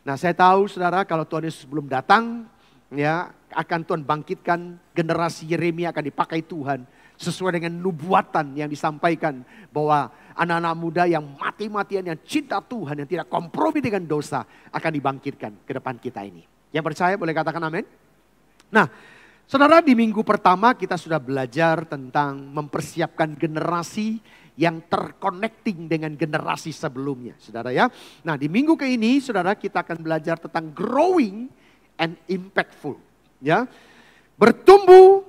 Nah, saya tahu saudara kalau Tuhan Yesus belum datang, ya akan Tuhan bangkitkan generasi Yeremia akan dipakai Tuhan sesuai dengan nubuatan yang disampaikan bahwa anak-anak muda yang mati-matian, yang cinta Tuhan, yang tidak kompromi dengan dosa akan dibangkitkan ke depan kita ini. Yang percaya boleh katakan amin. Nah, saudara, di minggu pertama kita sudah belajar tentang mempersiapkan generasi yang terconnecting dengan generasi sebelumnya, saudara ya. Nah, di minggu ke ini, saudara, kita akan belajar tentang growing and impactful, ya. Bertumbuh,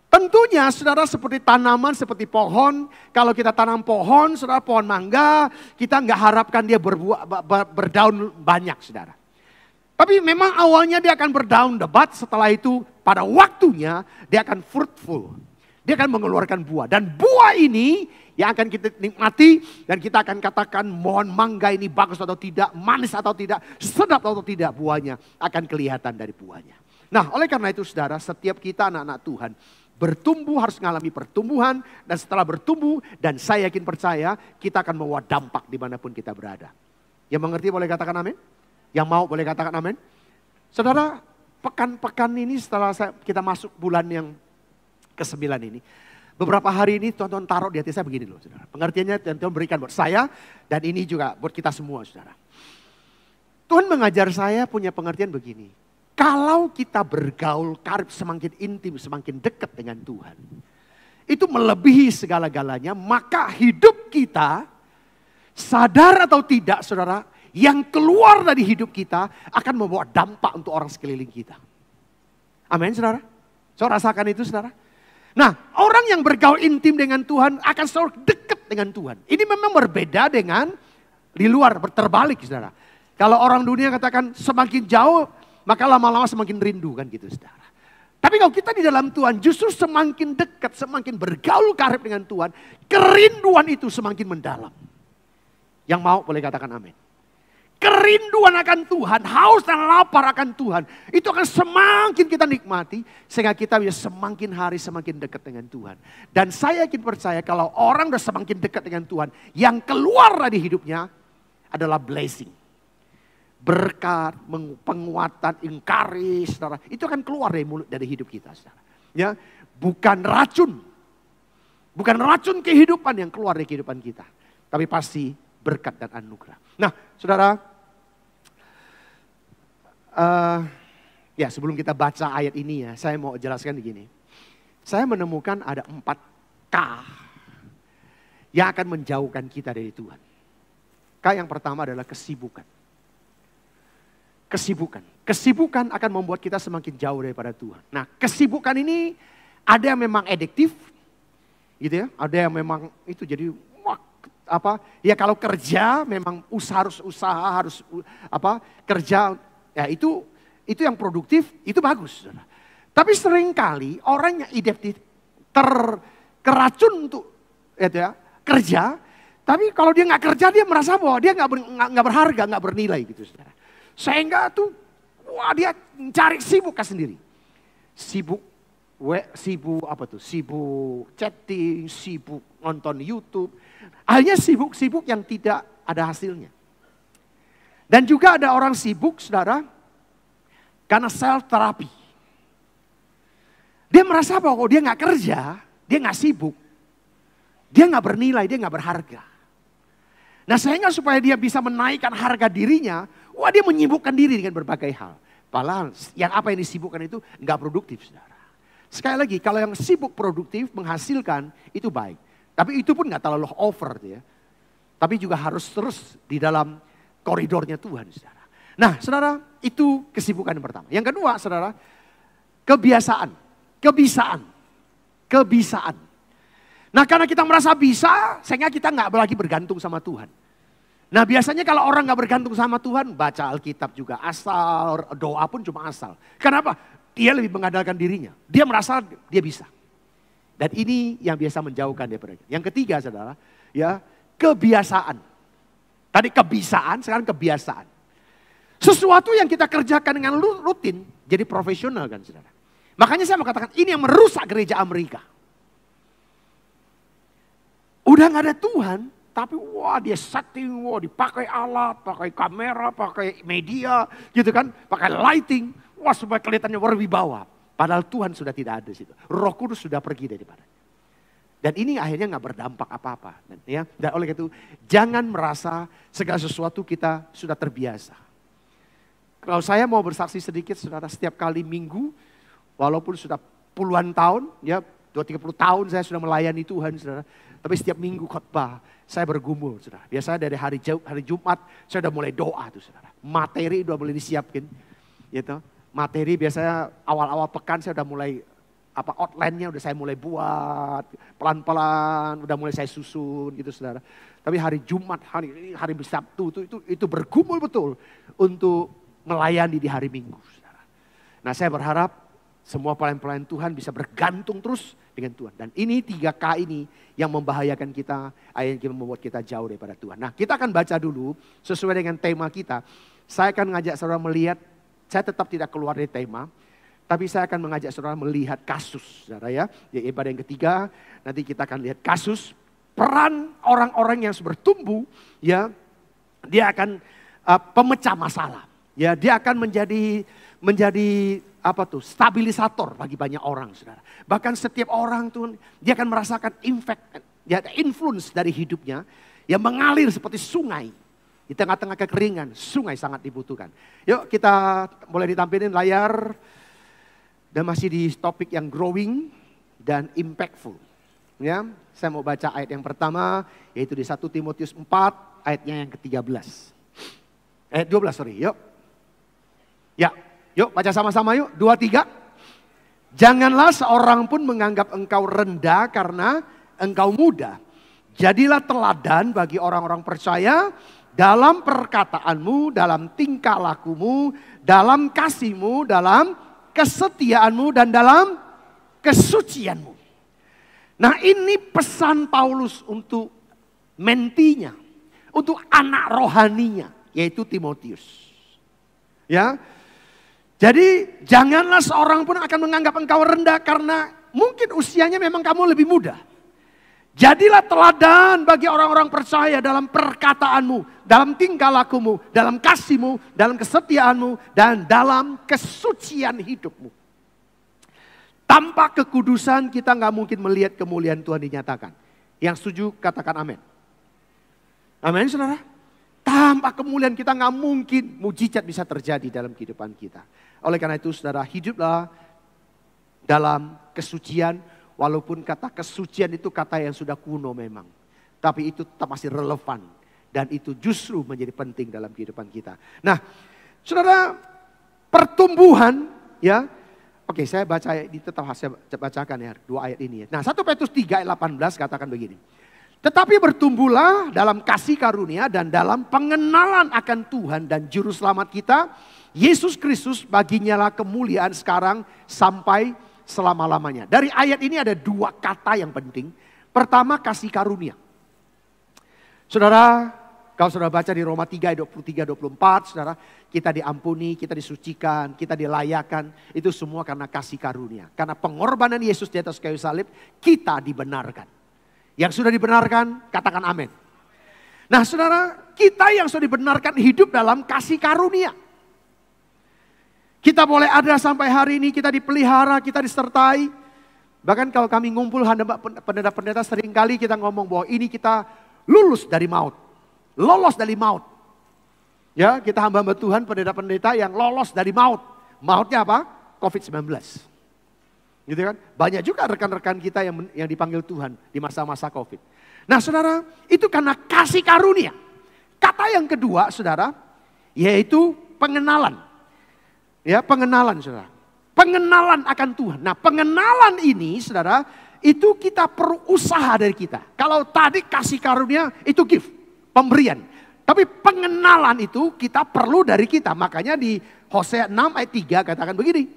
tentunya saudara seperti tanaman, seperti pohon. Kalau kita tanam pohon, saudara, pohon mangga, kita nggak harapkan dia berdaun banyak, saudara. Tapi memang awalnya dia akan berdaun lebat, setelah itu pada waktunya dia akan fruitful. Dia akan mengeluarkan buah. Dan buah ini yang akan kita nikmati dan kita akan katakan mohon mangga ini bagus atau tidak, manis atau tidak, sedap atau tidak, buahnya akan kelihatan dari buahnya. Nah, oleh karena itu saudara, setiap kita anak-anak Tuhan bertumbuh harus mengalami pertumbuhan, dan setelah bertumbuh dan saya yakin percaya kita akan membawa dampak dimanapun kita berada. Yang mengerti boleh katakan amin? Yang mau boleh katakan amin? Saudara, pekan-pekan ini setelah kita masuk bulan yang ke-9 ini, beberapa hari ini Tuhan taruh di hati saya begini loh, saudara. Pengertiannya Tuhan berikan buat saya dan ini juga buat kita semua, saudara. Tuhan mengajar saya punya pengertian begini. Kalau kita bergaul karib semakin intim, semakin dekat dengan Tuhan, itu melebihi segala-galanya, maka hidup kita, sadar atau tidak saudara, yang keluar dari hidup kita akan membawa dampak untuk orang sekeliling kita. Amin saudara? Saudara rasakan itu saudara? Nah, orang yang bergaul intim dengan Tuhan akan selalu dekat dengan Tuhan. Ini memang berbeda dengan di luar, terbalik saudara. Kalau orang dunia katakan semakin jauh, maka lama-lama semakin rindu kan gitu saudara. Tapi kalau kita di dalam Tuhan justru semakin dekat, semakin bergaul karib dengan Tuhan, kerinduan itu semakin mendalam. Yang mau boleh katakan amin. Kerinduan akan Tuhan, haus dan lapar akan Tuhan, itu akan semakin kita nikmati sehingga kita bisa semakin hari semakin dekat dengan Tuhan. Dan saya yakin percaya kalau orang sudah semakin dekat dengan Tuhan, yang keluar dari hidupnya adalah blessing. Berkat, penguatan, encourage, saudara, itu akan keluar dari mulut, dari hidup kita, saudara. Ya, bukan racun kehidupan yang keluar dari kehidupan kita, tapi pasti berkat dan anugerah. Nah, saudara, ya sebelum kita baca ayat ini ya, saya mau jelaskan begini. Saya menemukan ada 4 K yang akan menjauhkan kita dari Tuhan. K yang pertama adalah kesibukan. Kesibukan akan membuat kita semakin jauh daripada Tuhan. Nah, kesibukan ini ada yang memang adiktif, gitu ya. Ada yang memang itu jadi ya kalau kerja memang harus kerja ya itu yang produktif itu bagus. Tapi seringkali orang yang identik keracun untuk ya, kerja, tapi kalau dia nggak kerja dia merasa bahwa dia nggak berharga, nggak bernilai gitu saudara. Sehingga tuh dia cari sibuk sendiri, sibuk chatting, sibuk nonton YouTube. Hanya sibuk-sibuk yang tidak ada hasilnya. Dan juga ada orang sibuk, saudara, karena self terapi. Dia merasa bahwa dia nggak kerja, dia nggak sibuk, dia nggak bernilai, dia nggak berharga. Nah, sehingga supaya dia bisa menaikkan harga dirinya, dia menyibukkan diri dengan berbagai hal. Padahal yang disibukkan itu nggak produktif, saudara. Sekali lagi, kalau yang sibuk produktif menghasilkan itu baik. Tapi itu pun gak terlalu over ya. Tapi juga harus terus di dalam koridornya Tuhan, saudara. Nah, saudara, itu kesibukan yang pertama. Yang kedua, saudara, kebisaan. Nah, karena kita merasa bisa, sehingga kita gak lagi bergantung sama Tuhan. Nah, biasanya kalau orang gak bergantung sama Tuhan, baca Alkitab juga asal, doa pun cuma asal. Kenapa? Dia lebih mengandalkan dirinya. Dia merasa dia bisa. Dan ini yang biasa menjauhkan daripada. Yang ketiga saudara, ya kebiasaan. Tadi kebisaan, sekarang kebiasaan. Sesuatu yang kita kerjakan dengan rutin, jadi profesional kan saudara. Makanya saya mau katakan ini yang merusak gereja Amerika. Udah gak ada Tuhan, Tapi wah dia setting, wah dipakai alat, pakai kamera, pakai media gitu kan. Pakai lighting, wah supaya kelihatannya berwibawa. Padahal Tuhan sudah tidak ada di situ. Roh Kudus sudah pergi daripada. Dan ini akhirnya nggak berdampak apa-apa. Ya. Dan oleh itu jangan merasa segala sesuatu kita sudah terbiasa. Kalau saya mau bersaksi sedikit saudara, setiap kali minggu, walaupun sudah puluhan tahun, ya 20-30 tahun saya sudah melayani Tuhan saudara. Tapi setiap minggu khotbah saya bergumul saudara. Biasanya dari hari Jumat saya sudah mulai doa tuh saudara. Materi udah mulai disiapkan. Gitu. Materi biasanya awal-awal pekan saya udah mulai outline-nya udah saya mulai buat, pelan-pelan udah mulai saya susun gitu saudara. Tapi hari Jumat, hari Sabtu itu bergumul betul untuk melayani di hari Minggu saudara. Nah saya berharap semua pelayan-pelayan Tuhan bisa bergantung terus dengan Tuhan. Dan ini 3K ini yang membahayakan kita, yang membuat kita jauh daripada Tuhan. Nah kita akan baca dulu sesuai dengan tema kita. Saya akan ngajak saudara melihat, saya tetap tidak keluar dari tema. Tapi saya akan mengajak saudara melihat kasus, saudara ya. Yaitu pada yang ketiga, nanti kita akan lihat kasus peran orang-orang yang bertumbuh, ya. Dia akan pemecah masalah, ya. Dia akan menjadi stabilisator bagi banyak orang, saudara. Bahkan setiap orang tuh dia akan merasakan impact, ya, influence dari hidupnya yang mengalir seperti sungai. Di tengah-tengah kekeringan, sungai sangat dibutuhkan. Yuk kita boleh ditampilkan layar. Dan masih di topik yang growing dan impactful. Ya, saya mau baca ayat yang pertama, yaitu di 1 Timotius 4, ayatnya yang ke-13. Ayat 12, sorry, yuk. Ya, yuk baca sama-sama yuk, 2, 3. Janganlah seorang pun menganggap engkau rendah karena engkau muda. Jadilah teladan bagi orang-orang percaya dalam perkataanmu, dalam tingkah lakumu, dalam kasihmu, dalam kesetiaanmu dan dalam kesucianmu. Nah ini pesan Paulus untuk mentinya, untuk anak rohaninya, yaitu Timotius. Ya, jadi janganlah seorang pun akan menganggap engkau rendah karena mungkin usianya memang kamu lebih muda. Jadilah teladan bagi orang-orang percaya dalam perkataanmu, dalam tingkah lakumu, dalam kasihmu, dalam kesetiaanmu, dan dalam kesucian hidupmu. Tanpa kekudusan kita nggak mungkin melihat kemuliaan Tuhan dinyatakan. Yang setuju katakan amin. Amin saudara. Tanpa kemuliaan kita nggak mungkin mujizat bisa terjadi dalam kehidupan kita. Oleh karena itu saudara, hiduplah dalam kesucian. Walaupun kata kesucian itu kata yang sudah kuno memang. Tapi itu tetap masih relevan. Dan itu justru menjadi penting dalam kehidupan kita. Nah saudara, pertumbuhan ya. Oke saya baca ini, tetap saya bacakan ya 2 ayat ini. Nah 1 Petrus 3 ayat 18 katakan begini. Tetapi bertumbuhlah dalam kasih karunia dan dalam pengenalan akan Tuhan dan Juru Selamat kita. Yesus Kristus, baginya lah kemuliaan sekarang sampai selama-lamanya. Dari ayat ini ada 2 kata yang penting. Pertama kasih karunia. Saudara, kalau saudara baca di Roma 3 ayat 23-24, saudara, kita diampuni, kita disucikan, kita dilayakan. Itu semua karena kasih karunia. Karena pengorbanan Yesus di atas kayu salib, kita dibenarkan. Yang sudah dibenarkan, katakan amin. Nah saudara, kita yang sudah dibenarkan hidup dalam kasih karunia. Kita boleh ada sampai hari ini, kita dipelihara, kita disertai. Bahkan kalau kami ngumpul pendeta-pendeta seringkali kita ngomong bahwa ini kita lulus dari maut. Lolos dari maut. Ya, kita hamba-hamba Tuhan, pendeta-pendeta yang lolos dari maut. Mautnya apa? COVID-19. Gitu kan? Banyak juga rekan-rekan kita yang dipanggil Tuhan di masa-masa COVID. Nah saudara, itu karena kasih karunia. Kata yang kedua saudara, yaitu pengenalan. Ya, pengenalan saudara. Pengenalan akan Tuhan. Nah pengenalan ini saudara, itu kita perlu usaha dari kita. Kalau tadi kasih karunia itu gift, pemberian. Tapi pengenalan itu kita perlu dari kita. Makanya di Hosea 6 ayat 3 katakan begini.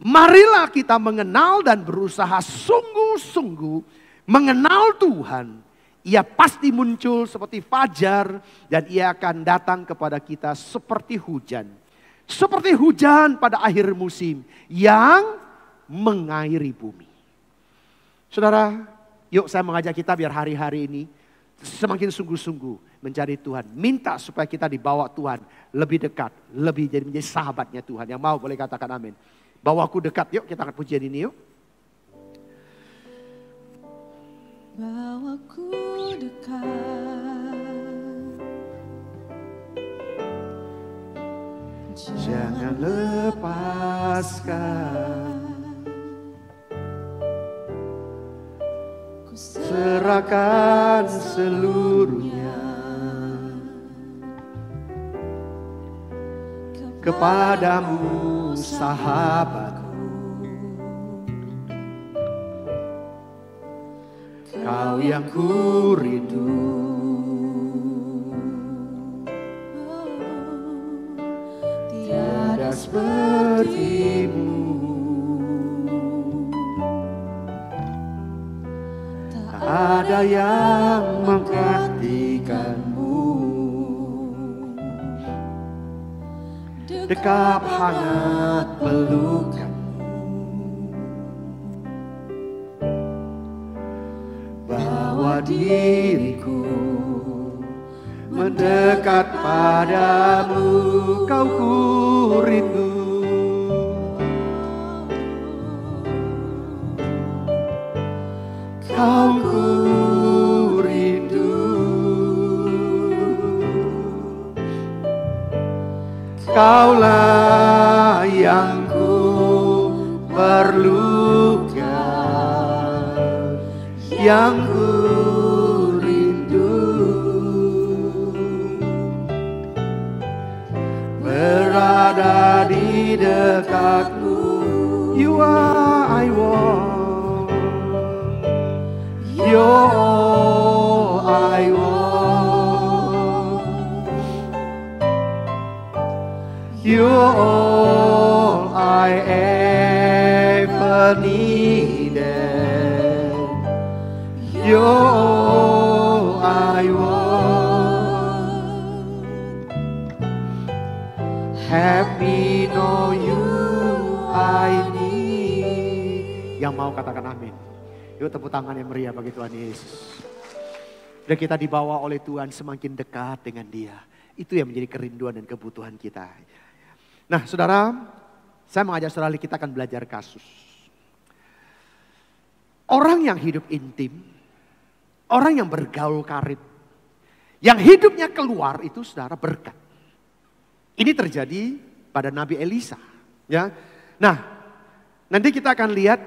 Marilah kita mengenal dan berusaha sungguh-sungguh mengenal Tuhan. Ia pasti muncul seperti fajar dan ia akan datang kepada kita seperti hujan. Seperti hujan pada akhir musim yang mengairi bumi. Saudara, yuk saya mengajak kita biar hari-hari ini semakin sungguh-sungguh mencari Tuhan. Minta supaya kita dibawa Tuhan lebih dekat, lebih jadi menjadi sahabatnya Tuhan. Yang mau boleh katakan amin. Bawaku dekat, yuk kita akan pujian ini yuk. Bawaku dekat, jangan lepaskan, ku serahkan seluruhnya kepadamu sahabatku. Kau yang ku rindu, tiada sepertimu. Tak ada yang menggantikanmu. Dekap hangat pelukan, bawa diriku mendekat padamu. Kau ku rindu, kau ku rindu. Kaulah yang ku perlukan, yang ku rindu. Berada di dekatmu, you are I want, you're all I want, you're all I ever needed, you're all I want. Have me know you I need. Yang mau katakan amin. Yuk tepuk tangan yang meriah bagi Tuhan Yesus. Dan kita dibawa oleh Tuhan semakin dekat dengan Dia. Itu yang menjadi kerinduan dan kebutuhan kita. Nah saudara, saya mengajak saudara, kita akan belajar kasus. Orang yang hidup intim, orang yang bergaul karib, yang hidupnya keluar itu saudara berkat. Ini terjadi pada Nabi Elisa. Ya. Nah, nanti kita akan lihat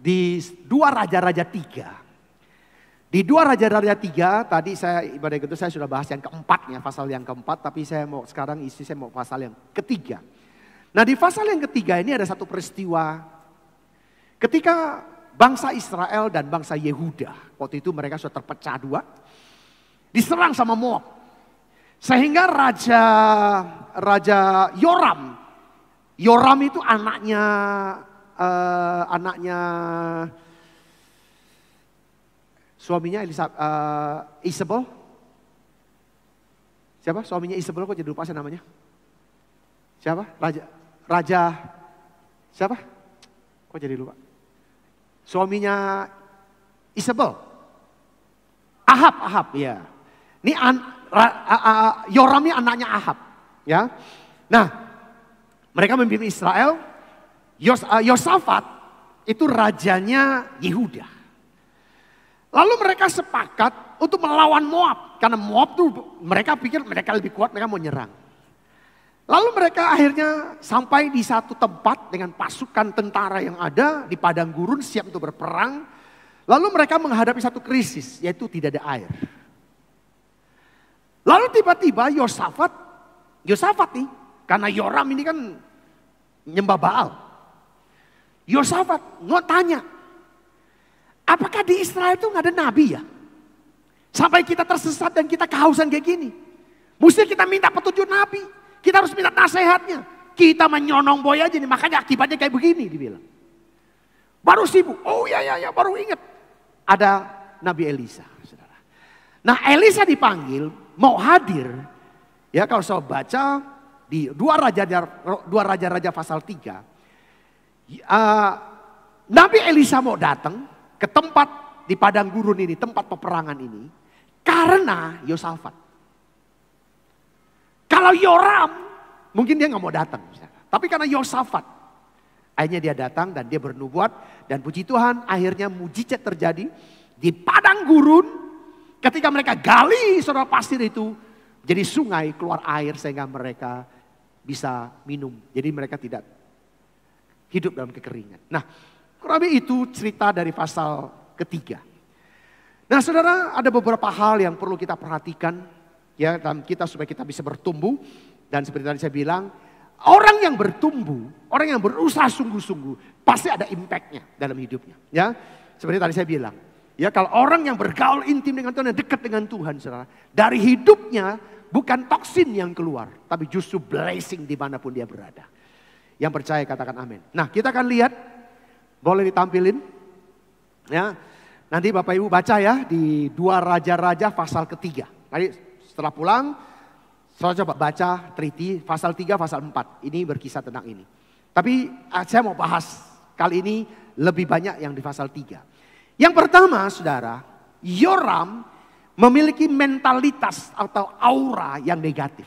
di 2 Raja-Raja 3. Di 2 Raja-Raja 3 tadi saya ibadah itu saya sudah bahas yang keempatnya, pasal yang keempat, tapi saya mau sekarang saya mau pasal yang ketiga. Nah, di pasal yang ketiga ini ada satu peristiwa ketika bangsa Israel dan bangsa Yehuda, waktu itu mereka sudah terpecah dua, diserang sama Moab. Sehingga Raja Yoram itu anaknya suaminya Isabel. Siapa? Suaminya Isabel, kok jadi lupa saya namanya. Siapa? Raja siapa? Kok jadi lupa? Suaminya Isabel. Ahab ya. Ini Yoram ini anaknya Ahab, ya. Nah, mereka memimpin Israel. Yosafat itu rajanya Yehuda. Lalu mereka sepakat untuk melawan Moab, karena Moab tuh mereka pikir mereka lebih kuat, mereka mau nyerang. Lalu mereka akhirnya sampai di satu tempat dengan pasukan tentara yang ada di padang gurun siap untuk berperang. Lalu mereka menghadapi satu krisis, yaitu tidak ada air. Lalu tiba-tiba Yosafat nih, karena Yoram ini kan nyembah Baal. Yosafat tanya, apakah di Israel itu gak ada nabi ya? Sampai kita tersesat dan kita kehausan kayak gini. Mesti kita minta petunjuk nabi, kita harus minta nasihatnya. Kita menyonong boy aja nih, makanya akibatnya kayak begini dibilang. Baru sibuk, oh ya baru ingat. Ada Nabi Elisa. Saudara. Nah Elisa dipanggil, mau hadir, ya kalau saya baca di 2 Raja-Raja pasal 3, Nabi Elisa mau datang ke tempat di padang gurun ini, tempat peperangan ini, Karena Yosafat. Kalau Yoram, mungkin dia nggak mau datang. Tapi karena Yosafat, akhirnya dia datang dan dia bernubuat. Dan puji Tuhan, akhirnya mujizat terjadi di padang gurun. Ketika mereka gali saudara pasir itu, jadi sungai keluar air sehingga mereka bisa minum. Jadi mereka tidak hidup dalam kekeringan. Nah, kurang lebih itu cerita dari pasal ketiga. Nah saudara, ada beberapa hal yang perlu kita perhatikan ya dalam kita supaya kita bisa bertumbuh. Dan seperti tadi saya bilang, orang yang bertumbuh, orang yang berusaha sungguh-sungguh pasti ada impactnya dalam hidupnya. Ya, seperti tadi saya bilang, ya kalau orang yang bergaul intim dengan Tuhan, yang dekat dengan Tuhan, saudara, dari hidupnya bukan toksin yang keluar, tapi justru blessing dimanapun dia berada. Yang percaya katakan amin. Nah kita akan lihat, boleh ditampilin, ya. Nanti Bapak Ibu baca ya di 2 Raja-Raja pasal ketiga. Tadi setelah pulang, saya coba baca Triti pasal 3, pasal 4. Ini berkisah tentang ini. Tapi saya mau bahas kali ini lebih banyak yang di pasal 3. Yang pertama saudara, Yoram memiliki mentalitas atau aura yang negatif.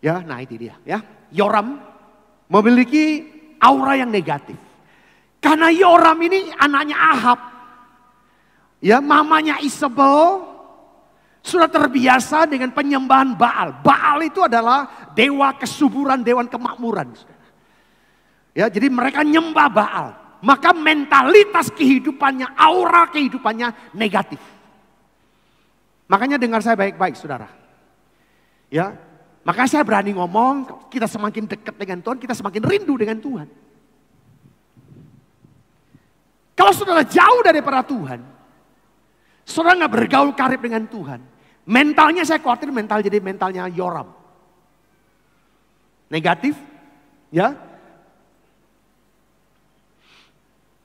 Ya, nah itu dia ya. Yoram memiliki aura yang negatif. Karena Yoram ini anaknya Ahab. Ya, mamanya Isabel sudah terbiasa dengan penyembahan Baal. Baal itu adalah dewa kesuburan, dewa kemakmuran. Ya, jadi mereka nyembah Baal. Maka mentalitas kehidupannya, aura kehidupannya negatif. Makanya dengar saya baik-baik saudara. Ya, makanya saya berani ngomong, kita semakin dekat dengan Tuhan, kita semakin rindu dengan Tuhan. Kalau saudara jauh daripada Tuhan, saudara nggak bergaul karib dengan Tuhan, mentalnya saya khawatir jadi mentalnya Yoram. Negatif, ya.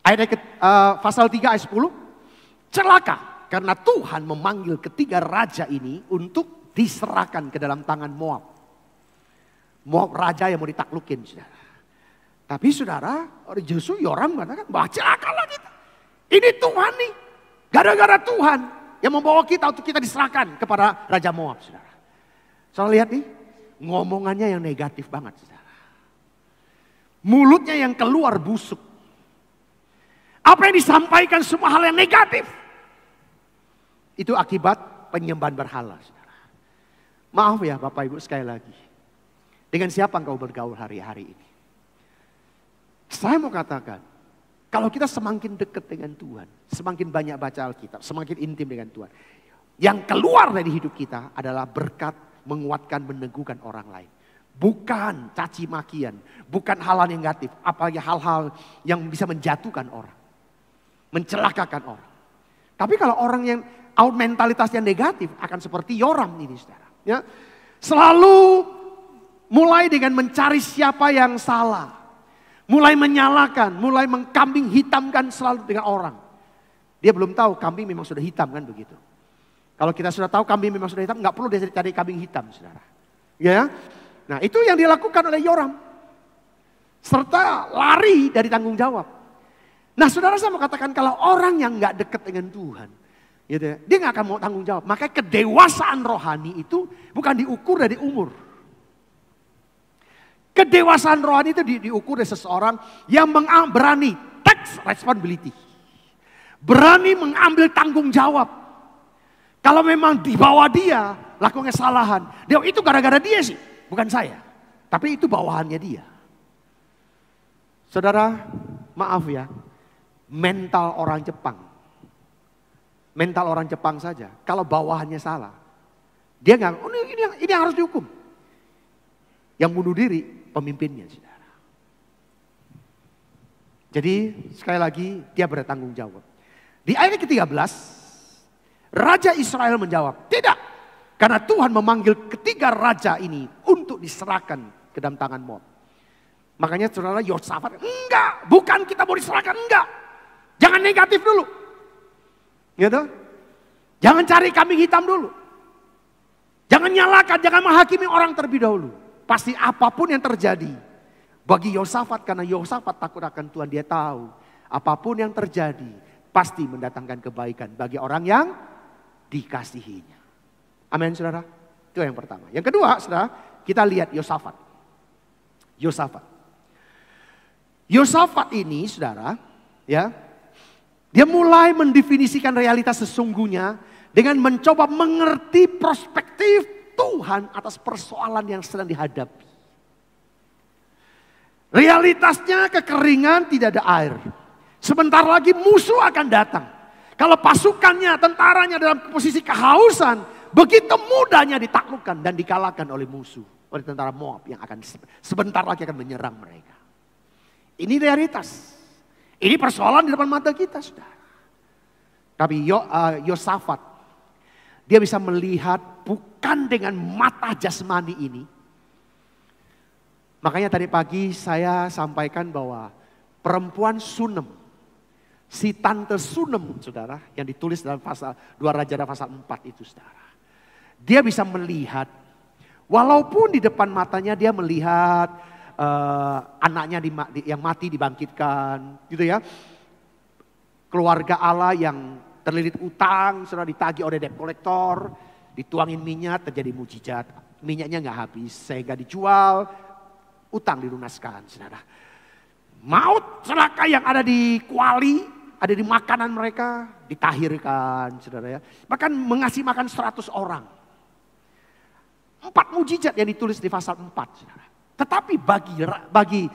Ayat pasal 3 ayat 10, celaka karena Tuhan memanggil ketiga raja ini untuk diserahkan ke dalam tangan Moab. Moab raja yang mau ditaklukin, saudara. Tapi saudara, justru Yoram mengatakan, celakalah kita. Ini Tuhan nih, gara-gara Tuhan yang membawa kita untuk kita diserahkan kepada Raja Moab, saudara. Saudara lihat nih, ngomongannya yang negatif banget, saudara. Mulutnya yang keluar busuk. Apa yang disampaikan semua hal yang negatif. Itu akibat penyembahan berhala, saudara. Maaf ya Bapak Ibu sekali lagi. Dengan siapa engkau bergaul hari-hari ini? Saya mau katakan, kalau kita semakin dekat dengan Tuhan, semakin banyak baca Alkitab, semakin intim dengan Tuhan. Yang keluar dari hidup kita adalah berkat, menguatkan, meneguhkan orang lain. Bukan caci makian, bukan hal-hal negatif, apalagi hal-hal yang bisa menjatuhkan orang. Mencelakakan orang. Tapi kalau orang yang mentalitasnya negatif akan seperti Yoram ini saudara. Ya, selalu mulai dengan mencari siapa yang salah. Mulai menyalahkan, mulai mengkambing hitamkan selalu dengan orang. Dia belum tahu kambing memang sudah hitam kan begitu. Kalau kita sudah tahu kambing memang sudah hitam, nggak perlu dia cari kambing hitam saudara. Ya, nah itu yang dilakukan oleh Yoram. Serta lari dari tanggung jawab. Nah saudara saya mau katakan kalau orang yang nggak dekat dengan Tuhan, gitu ya, dia nggak akan mau tanggung jawab. Makanya kedewasaan rohani itu bukan diukur dari umur. Kedewasaan rohani itu diukur dari seseorang yang berani take responsibility. Berani mengambil tanggung jawab. Kalau memang di bawah dia lakukan kesalahan, dia itu gara-gara dia sih, bukan saya. Tapi itu bawahannya dia. Saudara, maaf ya, mental orang Jepang. Mental orang Jepang saja, kalau bawahannya salah, dia nggak, oh, ini yang harus dihukum. Yang bunuh diri, pemimpinnya saudara. Jadi sekali lagi dia bertanggung jawab. Di ayat ke-13, Raja Israel menjawab, tidak. Karena Tuhan memanggil ketiga raja ini untuk diserahkan ke dalam tangan Moab. Makanya saudara Yosafat, enggak, bukan kita mau diserahkan, enggak. Jangan negatif dulu. Gitu? Jangan cari kambing hitam dulu. Jangan nyalakan, jangan menghakimi orang terlebih dahulu. Pasti apapun yang terjadi bagi Yosafat, karena Yosafat takut akan Tuhan, dia tahu apapun yang terjadi pasti mendatangkan kebaikan bagi orang yang dikasihinya. Amin saudara. Itu yang pertama. Yang kedua saudara, kita lihat Yosafat. Yosafat ini saudara, ya, dia mulai mendefinisikan realitas sesungguhnya dengan mencoba mengerti perspektif Tuhan atas persoalan yang sedang dihadapi. Realitasnya kekeringan, tidak ada air. Sebentar lagi musuh akan datang. Kalau pasukannya, tentaranya dalam posisi kehausan, begitu mudahnya ditaklukkan dan dikalahkan oleh musuh. Oleh tentara Moab yang akan sebentar lagi akan menyerang mereka. Ini realitas. Ini persoalan di depan mata kita, saudara. Tapi Yosafat, dia bisa melihat bukan dengan mata jasmani ini. Makanya tadi pagi saya sampaikan bahwa perempuan Sunem, si tante Sunem saudara, yang ditulis dalam pasal 2 Raja pasal 4 itu saudara. Dia bisa melihat, walaupun di depan matanya dia melihat anaknya yang mati dibangkitkan gitu ya. Keluarga Allah yang terlilit utang, saudara, ditagih oleh debt collector, dituangin minyak, terjadi mujizat. Minyaknya nggak habis sehingga dijual, utang dilunaskan, saudara. Maut celaka yang ada di kuali, ada di makanan mereka, ditahirkan, saudara ya. Bahkan mengasih makan 100 orang. 4 mujizat yang ditulis di pasal 4, saudara. Tetapi bagi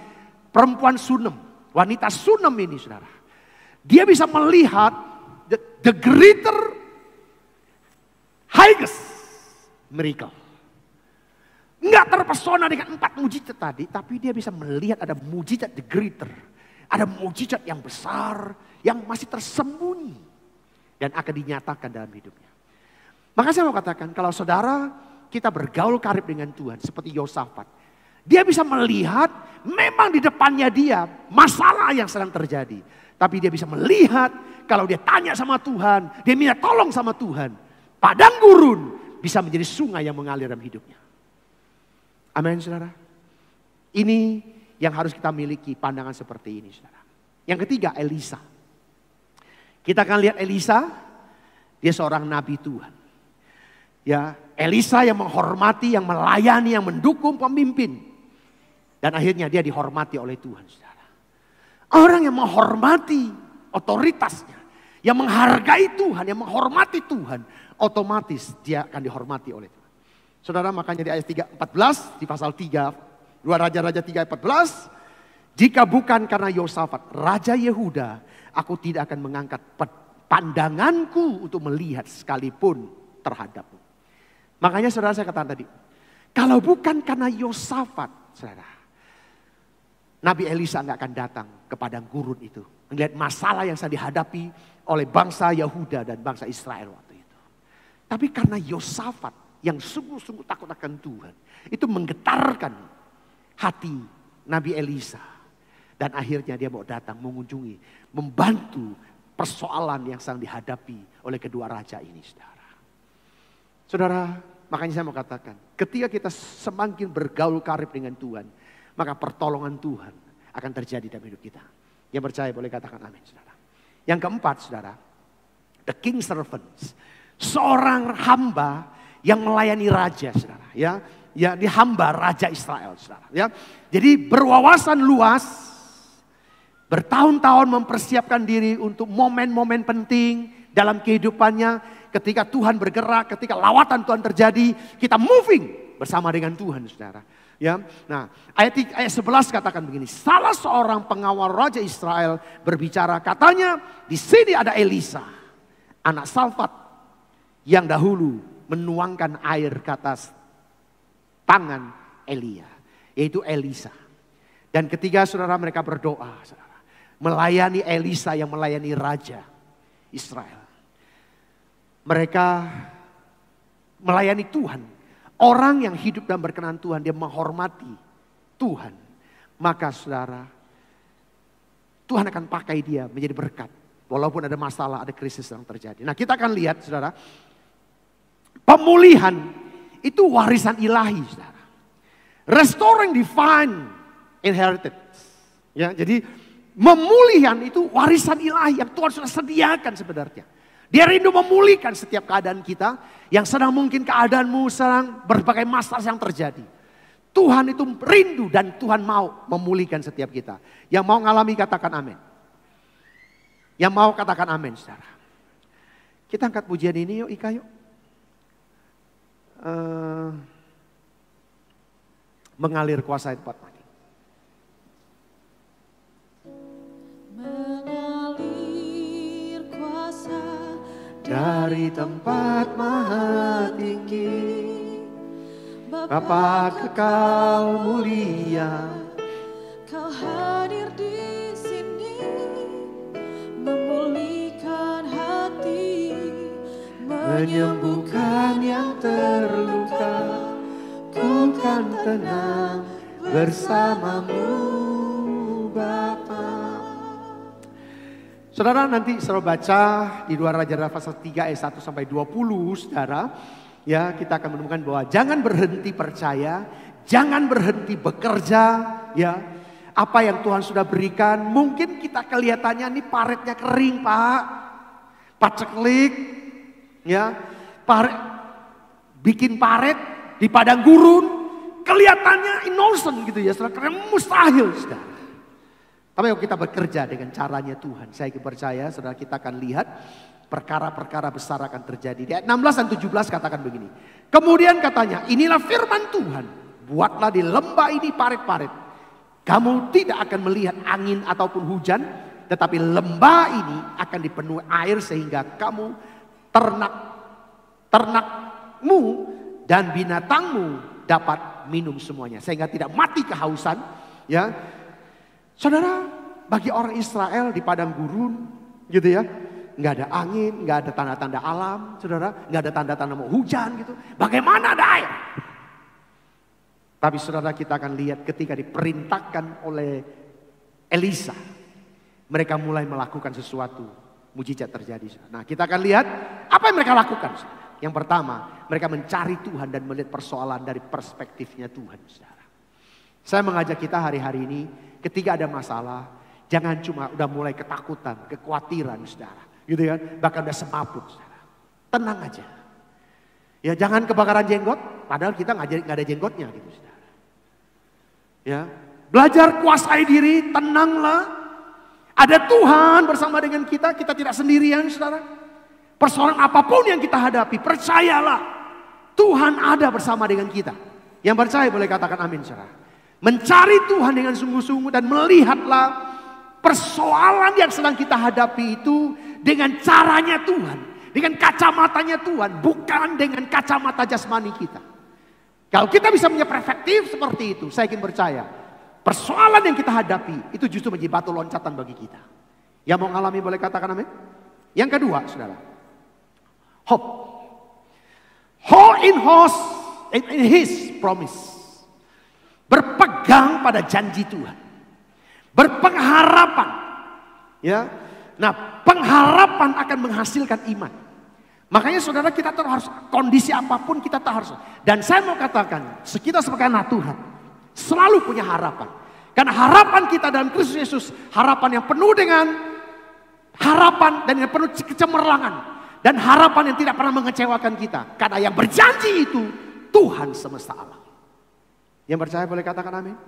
perempuan Sunem, wanita Sunem ini, saudara, dia bisa melihat the greater, highest miracle. Enggak terpesona dengan 4 mujizat tadi, tapi dia bisa melihat ada mujizat the greater. Ada mujizat yang besar, yang masih tersembunyi. Dan akan dinyatakan dalam hidupnya. Maka saya mau katakan, kalau saudara kita bergaul karib dengan Tuhan, seperti Yosafat. Dia bisa melihat, memang di depannya dia masalah yang sedang terjadi. Tapi dia bisa melihat, kalau dia tanya sama Tuhan, dia minta tolong sama Tuhan. Padang gurun bisa menjadi sungai yang mengalir dalam hidupnya. Amin saudara. Ini yang harus kita miliki, pandangan seperti ini saudara. Yang ketiga, Elisa. Kita akan lihat Elisa, dia seorang nabi Tuhan. Ya, Elisa yang menghormati, yang melayani, yang mendukung pemimpin. Dan akhirnya dia dihormati oleh Tuhan saudara. Orang yang menghormati otoritasnya, yang menghargai Tuhan, yang menghormati Tuhan, otomatis dia akan dihormati oleh Tuhan. Saudara, makanya di ayat 14 di pasal 3, 2 Raja-Raja 3:14, jika bukan karena Yosafat, Raja Yehuda, aku tidak akan mengangkat pandanganku untuk melihat sekalipun terhadapmu. Makanya saudara, saya katakan tadi, kalau bukan karena Yosafat, saudara, Nabi Elisa nggak akan datang ke padang gurun itu, melihat masalah yang sedang dihadapi oleh bangsa Yehuda dan bangsa Israel waktu itu. Tapi karena Yosafat yang sungguh-sungguh takut akan Tuhan, itu menggetarkan hati Nabi Elisa. Dan akhirnya dia mau datang mengunjungi, membantu persoalan yang sedang dihadapi oleh kedua raja ini, saudara. Saudara, makanya saya mau katakan, ketika kita semakin bergaul karib dengan Tuhan, maka pertolongan Tuhan akan terjadi dalam hidup kita. Yang percaya boleh katakan amin, saudara. Yang keempat, saudara, the king servants, seorang hamba yang melayani raja, saudara, ya di hamba raja Israel, saudara, ya. Jadi berwawasan luas, bertahun-tahun mempersiapkan diri untuk momen-momen penting dalam kehidupannya. Ketika Tuhan bergerak, ketika lawatan Tuhan terjadi, kita moving bersama dengan Tuhan, saudara. Ya, nah ayat 11 katakan begini, salah seorang pengawal raja Israel berbicara, katanya di sini ada Elisa, anak Safat, yang dahulu menuangkan air ke atas tangan Elia, yaitu Elisa. Dan ketika saudara mereka berdoa, saudara, melayani Elisa yang melayani raja Israel, mereka melayani Tuhan. Orang yang hidup dan berkenan Tuhan, dia menghormati Tuhan, maka saudara, Tuhan akan pakai dia menjadi berkat. Walaupun ada masalah, ada krisis yang terjadi. Nah, kita akan lihat saudara, pemulihan itu warisan ilahi, saudara. Restoring divine inheritance. Ya, jadi pemulihan itu warisan ilahi yang Tuhan sudah sediakan sebenarnya. Dia rindu memulihkan setiap keadaan kita. Yang sedang mungkin keadaanmu sedang berbagai masalah yang terjadi. Tuhan itu rindu dan Tuhan mau memulihkan setiap kita. Yang mau ngalami katakan amin. Yang mau katakan amin saudara. Kita angkat pujian ini yuk Ika yuk. Mengalir kuasa tempat mati. Mengalir kuasa Dari tempat maha tinggi, Bapa kekal mulia, Kau hadir di sini, memulihkan hati, menyembuhkan yang terluka. Ku kan tenang bersamamu Bapa. Saudara nanti saudara baca di 2 Raja-Raja pasal 3 ayat 1 sampai 20 saudara. Ya kita akan menemukan bahwa jangan berhenti percaya, jangan berhenti bekerja ya. Apa yang Tuhan sudah berikan, mungkin kita kelihatannya ini paretnya kering Pak. Paceklik ya. Bikin paret di padang gurun, kelihatannya innocent gitu ya, saudara, mustahil saudara. Tapi kalau kita bekerja dengan caranya Tuhan, saya percaya saudara kita akan lihat perkara-perkara besar akan terjadi. Di ayat 16 dan 17 katakan begini. Kemudian katanya, inilah firman Tuhan, buatlah di lembah ini parit-parit. Kamu tidak akan melihat angin ataupun hujan, tetapi lembah ini akan dipenuhi air sehingga kamu ternakmu dan binatangmu dapat minum semuanya. Sehingga tidak mati kehausan. Ya, saudara, bagi orang Israel di padang gurun gitu ya, nggak ada angin, nggak ada tanda-tanda alam, saudara, nggak ada tanda-tanda mau hujan gitu. Bagaimana ada air? Tapi saudara kita akan lihat ketika diperintahkan oleh Elisa, mereka mulai melakukan sesuatu, mujizat terjadi. Nah kita akan lihat apa yang mereka lakukan. Yang pertama, mereka mencari Tuhan dan melihat persoalan dari perspektifnya Tuhan, saudara. Saya mengajak kita hari-hari ini, ketika ada masalah, jangan cuma udah mulai ketakutan, kekhawatiran saudara. Gitu kan, bahkan udah semaput saudara. Tenang aja. Ya jangan kebakaran jenggot, padahal kita nggak ada jenggotnya gitu saudara. Ya, belajar kuasai diri, tenanglah. Ada Tuhan bersama dengan kita tidak sendirian saudara. Persoalan apapun yang kita hadapi, percayalah. Tuhan ada bersama dengan kita. Yang percaya boleh katakan amin saudara. Mencari Tuhan dengan sungguh-sungguh dan melihatlah persoalan yang sedang kita hadapi itu dengan caranya Tuhan. Dengan kacamatanya Tuhan, bukan dengan kacamata jasmani kita. Kalau kita bisa punya perspektif seperti itu, saya ingin percaya. Persoalan yang kita hadapi itu justru menjadi batu loncatan bagi kita. Yang mau ngalami boleh katakan amin. Yang kedua saudara. Hope. Hold in his promise. Berpegang pada janji Tuhan. Berpengharapan. Ya. Nah, pengharapan akan menghasilkan iman. Makanya saudara kita harus kondisi apapun kita harus. Dan saya mau katakan, kita sebagai anak Tuhan selalu punya harapan. Karena harapan kita dalam Kristus Yesus, harapan yang penuh dengan harapan dan yang penuh kecemerlangan. Dan harapan yang tidak pernah mengecewakan kita. Karena yang berjanji itu Tuhan semesta alam. Yang percaya boleh katakan amin.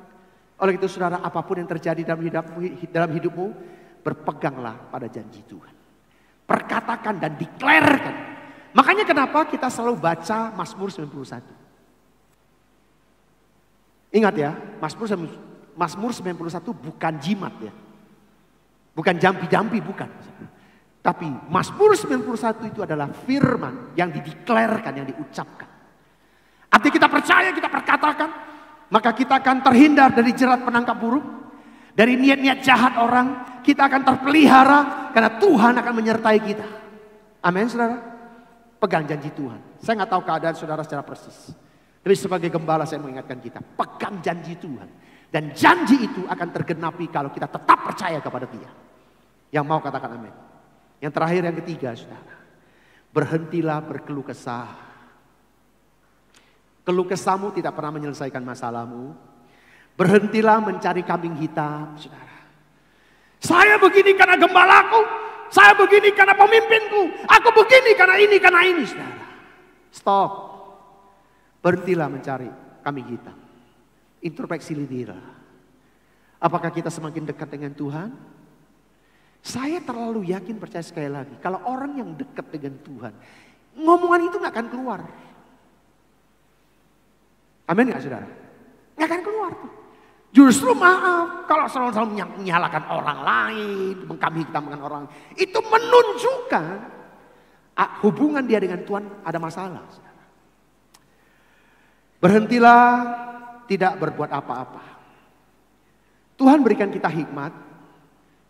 Oleh itu saudara, apapun yang terjadi dalam hidupmu, berpeganglah pada janji Tuhan. Perkatakan dan deklarasikan. Makanya kenapa kita selalu baca Mazmur 91. Ingat ya, Mazmur 91 bukan jimat ya. Bukan jampi-jampi, bukan. Tapi Mazmur 91 itu adalah firman yang dideklarasikan, yang diucapkan. Artinya kita percaya, kita perkatakan, maka kita akan terhindar dari jerat penangkap buruk, dari niat-niat jahat orang, kita akan terpelihara karena Tuhan akan menyertai kita. Amin saudara. Pegang janji Tuhan. Saya nggak tahu keadaan saudara secara persis. Tapi sebagai gembala saya mengingatkan kita, pegang janji Tuhan. Dan janji itu akan tergenapi kalau kita tetap percaya kepada Dia. Yang mau katakan amin. Yang terakhir, yang ketiga saudara. Berhentilah berkeluh kesah. Keluh kesahmu tidak pernah menyelesaikan masalahmu. Berhentilah mencari kambing hitam saudara. Saya begini karena gembalaku. Saya begini karena pemimpinku. Aku begini karena ini, saudara. Stop. Berhentilah mencari kambing hitam. Introspeksi diri. Apakah kita semakin dekat dengan Tuhan? Saya terlalu yakin, percaya sekali lagi. Kalau orang yang dekat dengan Tuhan, ngomongan itu gak akan keluar. Amin gak saudara? Gak akan keluar tuh. Justru maaf, kalau selalu menyalahkan orang lain, mengkambing hitamkan orang, itu menunjukkan hubungan dia dengan Tuhan ada masalah. Saudara. Berhentilah tidak berbuat apa-apa. Tuhan berikan kita hikmat,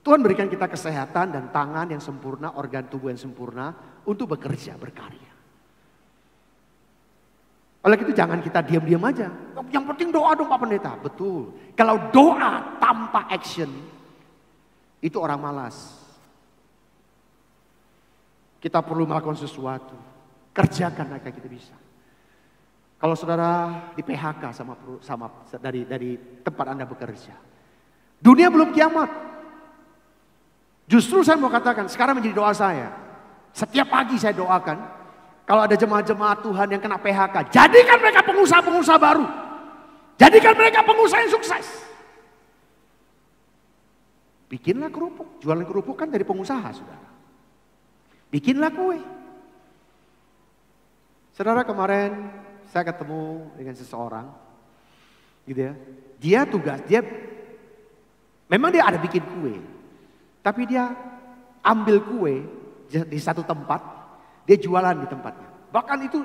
Tuhan berikan kita kesehatan dan tangan yang sempurna, organ tubuh yang sempurna untuk bekerja, berkarya. Oleh itu jangan kita diam-diam aja. Yang penting doa dong Pak Pendeta. Betul. Kalau doa tanpa action, itu orang malas. Kita perlu melakukan sesuatu. Kerjakan maka kita bisa. Kalau saudara di PHK dari tempat Anda bekerja. Dunia belum kiamat. Justru saya mau katakan, sekarang menjadi doa saya. Setiap pagi saya doakan, kalau ada jemaat-jemaat Tuhan yang kena PHK, jadikan mereka pengusaha-pengusaha baru. Jadikan mereka pengusaha yang sukses. Bikinlah kerupuk. Jualan kerupuk kan dari pengusaha, saudara. Bikinlah kue. Saudara, kemarin saya ketemu dengan seseorang. Gitu ya. Memang dia ada bikin kue. Tapi dia ambil kue di satu tempat, dia jualan di tempatnya. Bahkan itu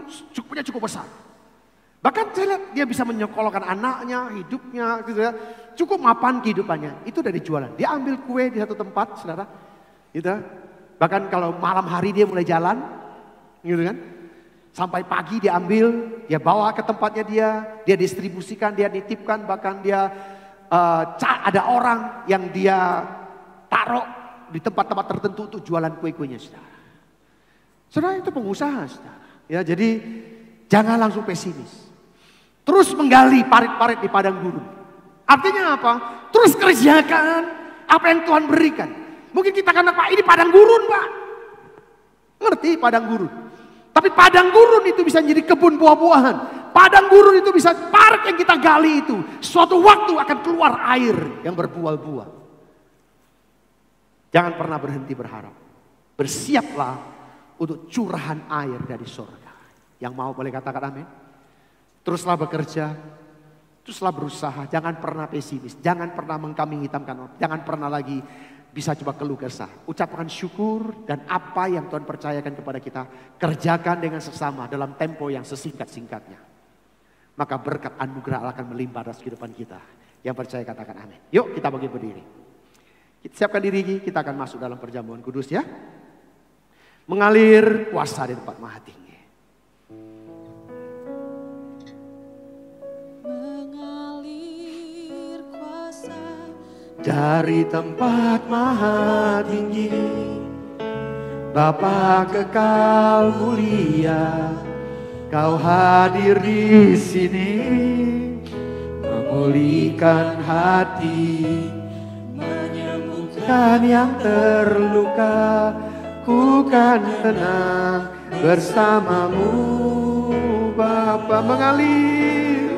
cukup besar. Bahkan saya lihat dia bisa menyekolahkan anaknya, hidupnya, gitu ya. Cukup mapan kehidupannya. Itu dari jualan. Dia ambil kue di satu tempat, saudara. Gitu. Bahkan kalau malam hari dia mulai jalan, gitu kan. Sampai pagi dia ambil, dia bawa ke tempatnya dia distribusikan, dia nitipkan, bahkan dia ada orang yang dia taruh di tempat-tempat tertentu untuk jualan kue-kuenya, saudara. Saudara, itu pengusaha, saudara. Ya, jadi jangan langsung pesimis. Terus menggali parit-parit di padang gurun. Artinya apa? Terus kerjakan apa yang Tuhan berikan. Mungkin kita katakan, Pak, ini padang gurun, Pak. Ngerti padang gurun. Tapi padang gurun itu bisa jadi kebun buah-buahan. Padang gurun itu bisa parit yang kita gali itu. Suatu waktu akan keluar air yang berbuah-buah. Jangan pernah berhenti berharap. Bersiaplah untuk curahan air dari surga. Yang mau boleh katakan amin. Teruslah bekerja. Teruslah berusaha. Jangan pernah pesimis. Jangan pernah mengkambing hitamkan orang. Jangan pernah lagi bisa coba keluh kesah. Ucapkan syukur dan apa yang Tuhan percayakan kepada kita. Kerjakan dengan sesama dalam tempo yang sesingkat-singkatnya. Maka berkat anugerah Allah akan melimpah atas kehidupan kita. Yang percaya katakan amin. Yuk kita bagi berdiri. Kita siapkan diri, kita akan masuk dalam perjamuan kudus ya. Mengalir kuasa di tempat maha tinggi. Mengalir kuasa dari tempat maha tinggi, Bapa kekal mulia, Kau hadir di sini, memulihkan hati, menyembuhkan yang terluka. Ku kan tenang bersamamu, Bapa. Mengalir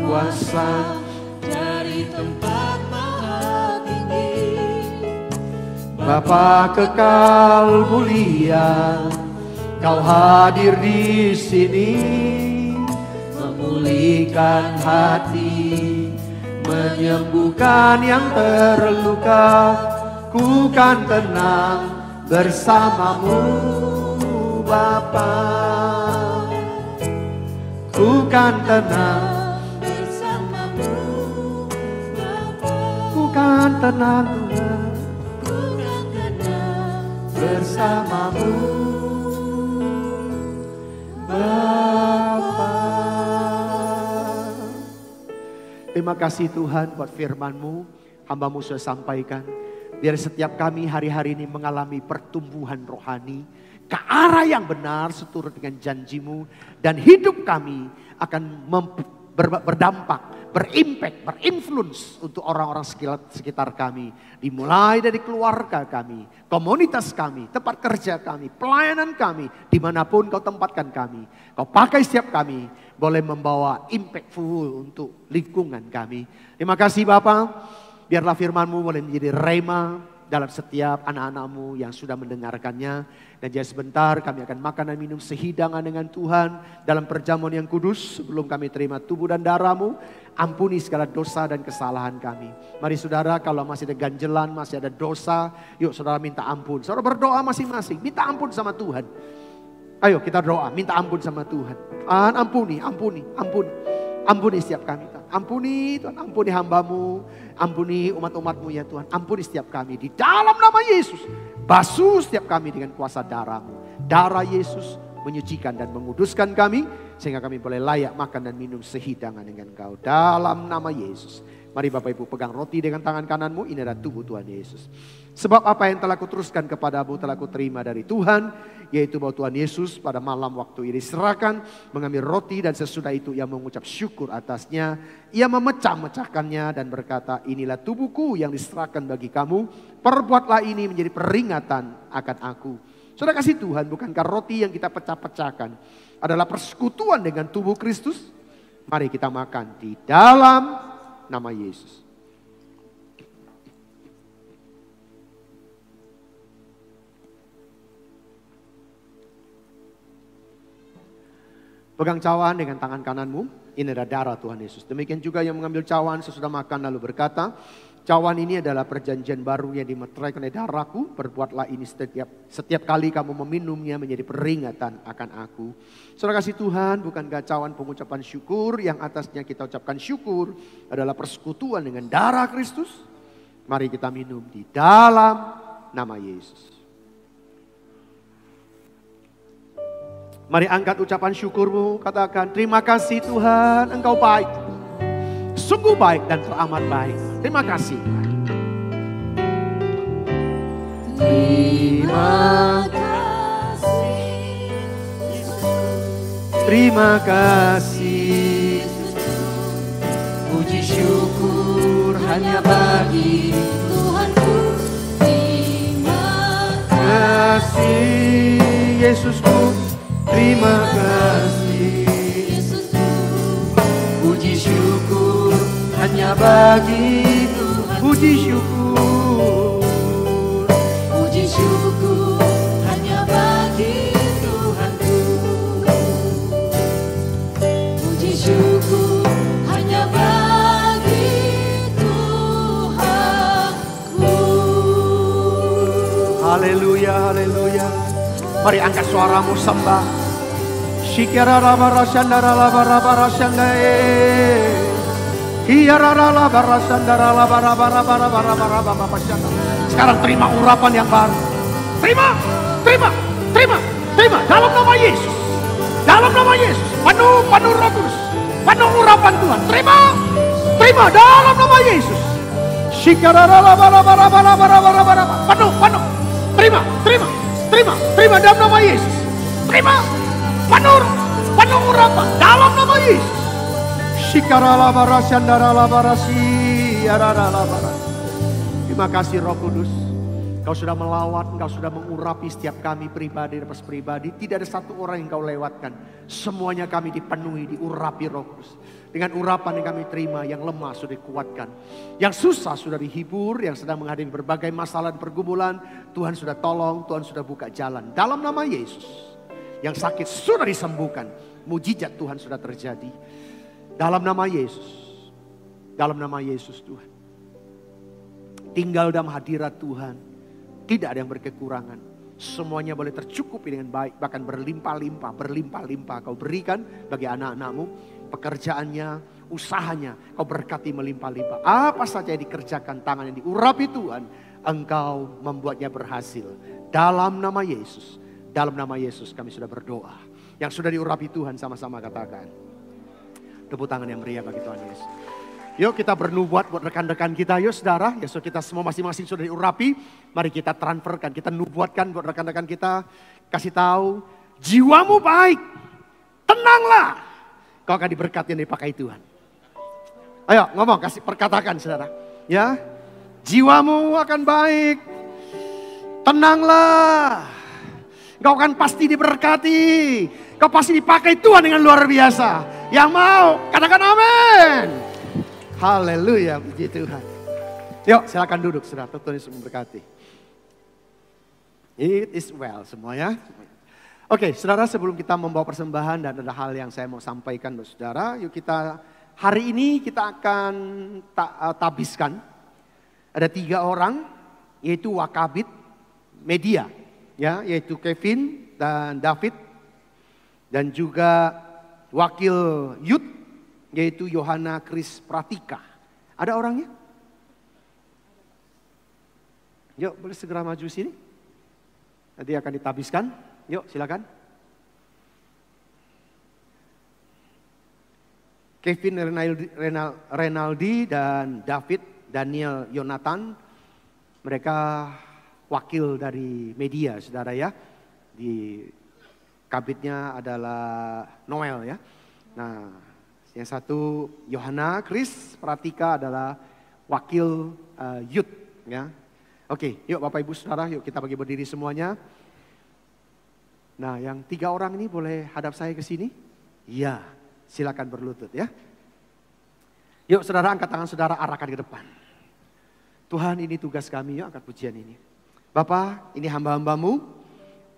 kuasa dari tempat maha tinggi, Bapa kekal mulia, Kau hadir di sini, memulihkan hati, menyembuhkan yang terluka. Ku kan tenang bersamamu, Bapa. Ku kan tenang bersamamu, Bapa. Ku kan tenang Tuhan Ku kan tenang bersamamu, Bapa. Terima kasih Tuhan buat firman-Mu. Hamba-Mu sudah sampaikan. Biar setiap kami hari-hari ini mengalami pertumbuhan rohani ke arah yang benar seturut dengan janji-Mu. Dan hidup kami akan berdampak, berimpact, berinfluence untuk orang-orang sekitar kami. Dimulai dari keluarga kami, komunitas kami, tempat kerja kami, pelayanan kami, dimanapun kau tempatkan kami. Kau pakai setiap kami, boleh membawa impactful untuk lingkungan kami. Terima kasih Bapa, biarlah firman-Mu boleh menjadi rema dalam setiap anak-anak-Mu yang sudah mendengarkannya. Dan jadi sebentar kami akan makan dan minum sehidangan dengan Tuhan dalam perjamuan yang kudus. Sebelum kami terima tubuh dan darah-Mu, ampuni segala dosa dan kesalahan kami. Mari saudara, kalau masih ada ganjelan, masih ada dosa, yuk saudara minta ampun. Saudara berdoa masing-masing, minta ampun sama Tuhan. Ayo kita doa, minta ampun sama Tuhan. Ampuni setiap kami. Ampuni Tuhan, ampuni hamba-Mu, ampuni umat-umat-Mu ya Tuhan. Ampuni setiap kami di dalam nama Yesus. Basuh setiap kami dengan kuasa darah-Mu. Darah Yesus menyucikan dan menguduskan kami, sehingga kami boleh layak makan dan minum sehidangan dengan Engkau. Dalam nama Yesus. Mari Bapak Ibu pegang roti dengan tangan kananmu, ini adalah tubuh Tuhan Yesus. Sebab apa yang telah kuteruskan kepadamu telah kuterima dari Tuhan, yaitu bahwa Tuhan Yesus pada malam waktu ia diserahkan, mengambil roti dan sesudah itu ia mengucap syukur atasnya. Ia memecah-mecahkannya dan berkata, inilah tubuhku yang diserahkan bagi kamu, perbuatlah ini menjadi peringatan akan aku. Saudara kasih Tuhan, bukankah roti yang kita pecah-pecahkan adalah persekutuan dengan tubuh Kristus? Mari kita makan di dalam nama Yesus. Pegang cawan dengan tangan kananmu, ini adalah darah Tuhan Yesus. Demikian juga yang mengambil cawan sesudah makan lalu berkata, cawan ini adalah perjanjian baru yang dimeteraikan oleh darahku, perbuatlah ini setiap kali kamu meminumnya menjadi peringatan akan aku. Saudara kasih Tuhan, bukankah cawan pengucapan syukur yang atasnya kita ucapkan syukur adalah persekutuan dengan darah Kristus? Mari kita minum di dalam nama Yesus. Mari angkat ucapan syukurmu, katakan terima kasih Tuhan, Engkau baik. Sungguh baik dan teramat baik. Terima kasih. Terima kasih. Terima kasih. Puji syukur hanya bagi Tuhanku. Terima kasih Yesusku. Terima kasih Yesusku. Puji syukur hanya bagi Tuhan. Puji syukur. Puji syukur hanya bagi Tuhanku. Puji syukur hanya bagi Tuhanku. Haleluya, haleluya. Mari angkat suaramu sembah. Sekarang terima urapan yang baru. Terima dalam nama Yesus. Dalam nama Yesus. Penuh Roh Kudus. Penuh urapan Tuhan. Terima dalam nama Yesus. Penuh. Terima dalam nama Yesus. Terima penuh urapan dalam nama Yesus. Terima kasih Roh Kudus. Kau sudah melawat, Engkau sudah mengurapi setiap kami pribadi dan pribadi. Tidak ada satu orang yang Kau lewatkan. Semuanya kami dipenuhi, diurapi Roh Kudus. Dengan urapan yang kami terima, yang lemah sudah dikuatkan. Yang susah sudah dihibur, yang sedang menghadapi berbagai masalah dan pergumulan, Tuhan sudah tolong, Tuhan sudah buka jalan. Dalam nama Yesus, yang sakit sudah disembuhkan. Mujizat Tuhan sudah terjadi. Dalam nama Yesus. Dalam nama Yesus Tuhan. Tinggal dalam hadirat Tuhan. Tidak ada yang berkekurangan. Semuanya boleh tercukupi dengan baik. Bahkan berlimpah-limpah Kau berikan bagi anak-anak-Mu. Pekerjaannya, usahanya Kau berkati melimpah-limpah. Apa saja yang dikerjakan tangan yang diurapi Tuhan, Engkau membuatnya berhasil. Dalam nama Yesus. Dalam nama Yesus kami sudah berdoa. Yang sudah diurapi Tuhan sama-sama katakan. Tepuk tangan yang meriah bagi Tuhan Yesus. Yuk kita bernubuat buat rekan-rekan kita. Yuk saudara, Yesus kita semua masing-masing sudah diurapi. Mari kita transferkan, kita nubuatkan buat rekan-rekan kita. Kasih tahu, jiwamu baik, tenanglah. Kau akan diberkati dan dipakai Tuhan. Ayo ngomong, kasih perkatakan saudara. Ya, jiwamu akan baik. Tenanglah. Kau akan pasti diberkati. Kau pasti dipakai Tuhan dengan luar biasa. Yang mau, katakan amin. Haleluya, puji Tuhan. Yuk silakan duduk saudara, Tuhan Yesus memberkati. It is well semuanya. Oke saudara, sebelum kita membawa persembahan dan ada hal yang saya mau sampaikan buat saudara. Yuk kita, hari ini kita akan tabiskan. Ada 3 orang, yaitu Wakabit Media. Ya, yaitu Kevin dan David. Dan juga wakil youth, yaitu Yohana Kris Pratika. Ada orangnya? Yuk boleh segera maju sini. Nanti akan ditabiskan. Yuk silakan. Kevin Renaldi dan David Daniel Yonatan. Mereka wakil dari media saudara ya. Di kabitnya adalah Noel ya. Nah yang satu Yohana Kris Pratika adalah wakil youth ya. Oke, yuk Bapak Ibu Saudara, yuk kita bagi berdiri semuanya. Nah, yang 3 orang ini boleh hadap saya ke sini? Iya, silakan berlutut ya. Yuk saudara, angkat tangan saudara, arahkan ke depan. Tuhan, ini tugas kami, yuk angkat pujian ini. Bapak, ini hamba-hambamu,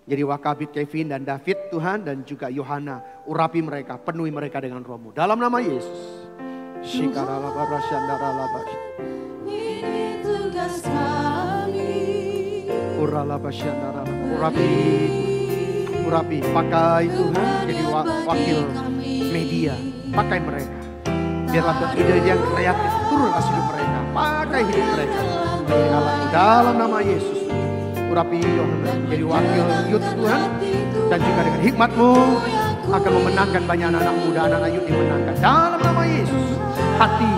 jadi Wakabit Kevin dan David Tuhan, dan juga Yohana. Urapi mereka, penuhi mereka dengan Roh-Mu. Dalam nama Yesus. Ini tugas kami. Urapi, pakai Tuhan jadi wakil media, pakai mereka. Biarlah Tuhan ide yang kreatif turun atas hidup mereka, pakai hidup mereka. Dalam nama Yesus, urapi Yohana jadi wakil youth Tuhan, dan juga dengan hikmat-Mu akan memenangkan banyak anak-anak muda, anak-anak youth dimenangkan. Dalam nama Yesus, hati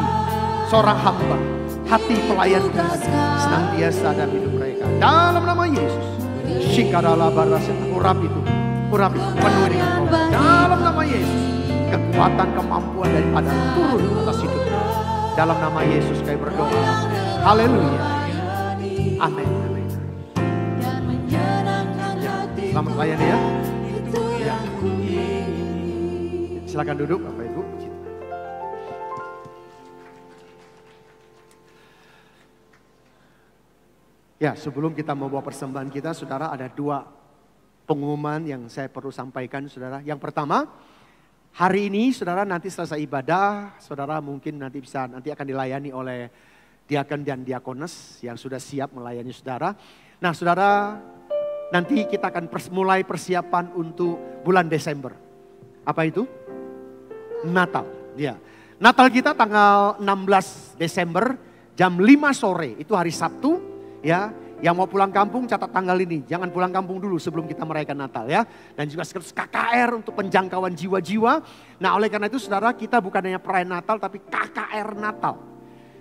seorang hamba, hati pelayan Tuhan senantiasa dalam hidup mereka. Dalam nama Yesus, urapi itu, urapi penuh dengan Roh. Dalam nama Yesus, kekuatan kemampuan daripada turun atas hidup. Dalam nama Yesus kami berdoa. Haleluya. Amin. Amin. Ya, selamat layani ya. Ya. Silakan duduk Bapak Ibu. Ya, sebelum kita membawa persembahan kita, saudara, ada 2 pengumuman yang saya perlu sampaikan, saudara. Yang pertama, hari ini, saudara, nanti selesai ibadah, saudara mungkin nanti akan dilayani oleh diakon dan diakones yang sudah siap melayani saudara. Nah, saudara, nanti kita akan mulai persiapan untuk bulan Desember. Apa itu? Natal. Ya, Natal kita tanggal 16 Desember jam 5 sore, itu hari Sabtu. Ya, yang mau pulang kampung catat tanggal ini. Jangan pulang kampung dulu sebelum kita merayakan Natal ya. Dan juga sekaligus KKR untuk penjangkauan jiwa-jiwa. Nah, oleh karena itu saudara, kita bukan hanya perayaan Natal tapi KKR Natal.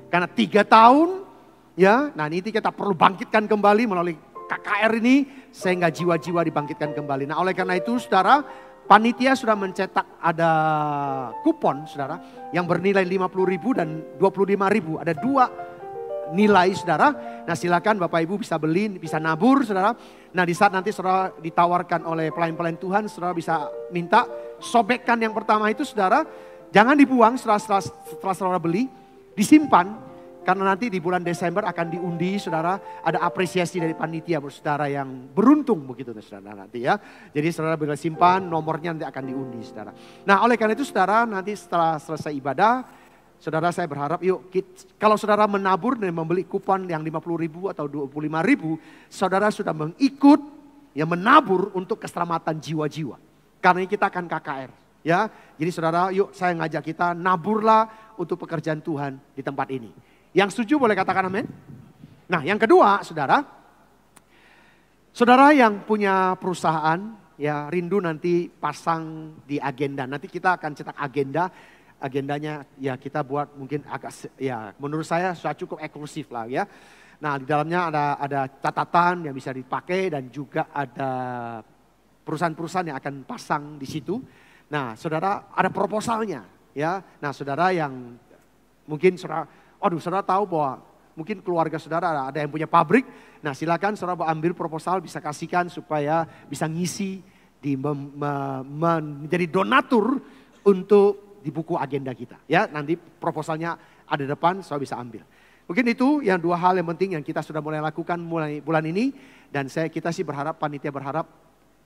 Karena 3 tahun ya, nah ini kita perlu bangkitkan kembali melalui KKR ini sehingga jiwa-jiwa dibangkitkan kembali. Nah, oleh karena itu saudara, panitia sudah mencetak ada kupon saudara yang bernilai 50.000 dan 25.000. Ada 2 nilai saudara. Nah silakan Bapak Ibu bisa beli, bisa nabur saudara. Nah di saat nanti saudara ditawarkan oleh pelayan-pelayan Tuhan, saudara bisa minta sobekkan yang pertama itu saudara. Jangan dibuang setelah saudara beli, disimpan. Karena nanti di bulan Desember akan diundi saudara. Ada apresiasi dari panitia buat saudara yang beruntung begitu saudara nanti ya. Jadi saudara boleh simpan, nomornya nanti akan diundi saudara. Nah oleh karena itu saudara, nanti setelah selesai ibadah, saudara saya berharap yuk, kalau saudara menabur dan membeli kupon yang 50.000 atau 25.000, saudara sudah mengikut yang menabur untuk keselamatan jiwa-jiwa. Karena kita akan KKR. Ya, jadi saudara yuk saya ngajak kita naburlah untuk pekerjaan Tuhan di tempat ini. Yang setuju boleh katakan amin. Nah yang kedua saudara yang punya perusahaan ya rindu nanti pasang di agenda. Nanti kita akan cetak agendanya ya kita buat mungkin agak ya menurut saya sudah cukup eksklusif lah ya. Nah di dalamnya ada catatan yang bisa dipakai dan juga ada perusahaan-perusahaan yang akan pasang di situ. Nah saudara ada proposalnya ya. Nah saudara yang Mungkin saudara tahu bahwa mungkin keluarga saudara ada yang punya pabrik. Nah silakan saudara ambil proposal, bisa kasihkan supaya bisa ngisi menjadi donatur untuk di buku agenda kita. Ya, nanti proposalnya ada di depan, saudara bisa ambil. Mungkin itu yang 2 hal yang penting yang kita sudah mulai lakukan mulai bulan ini. Dan kita sih berharap, panitia berharap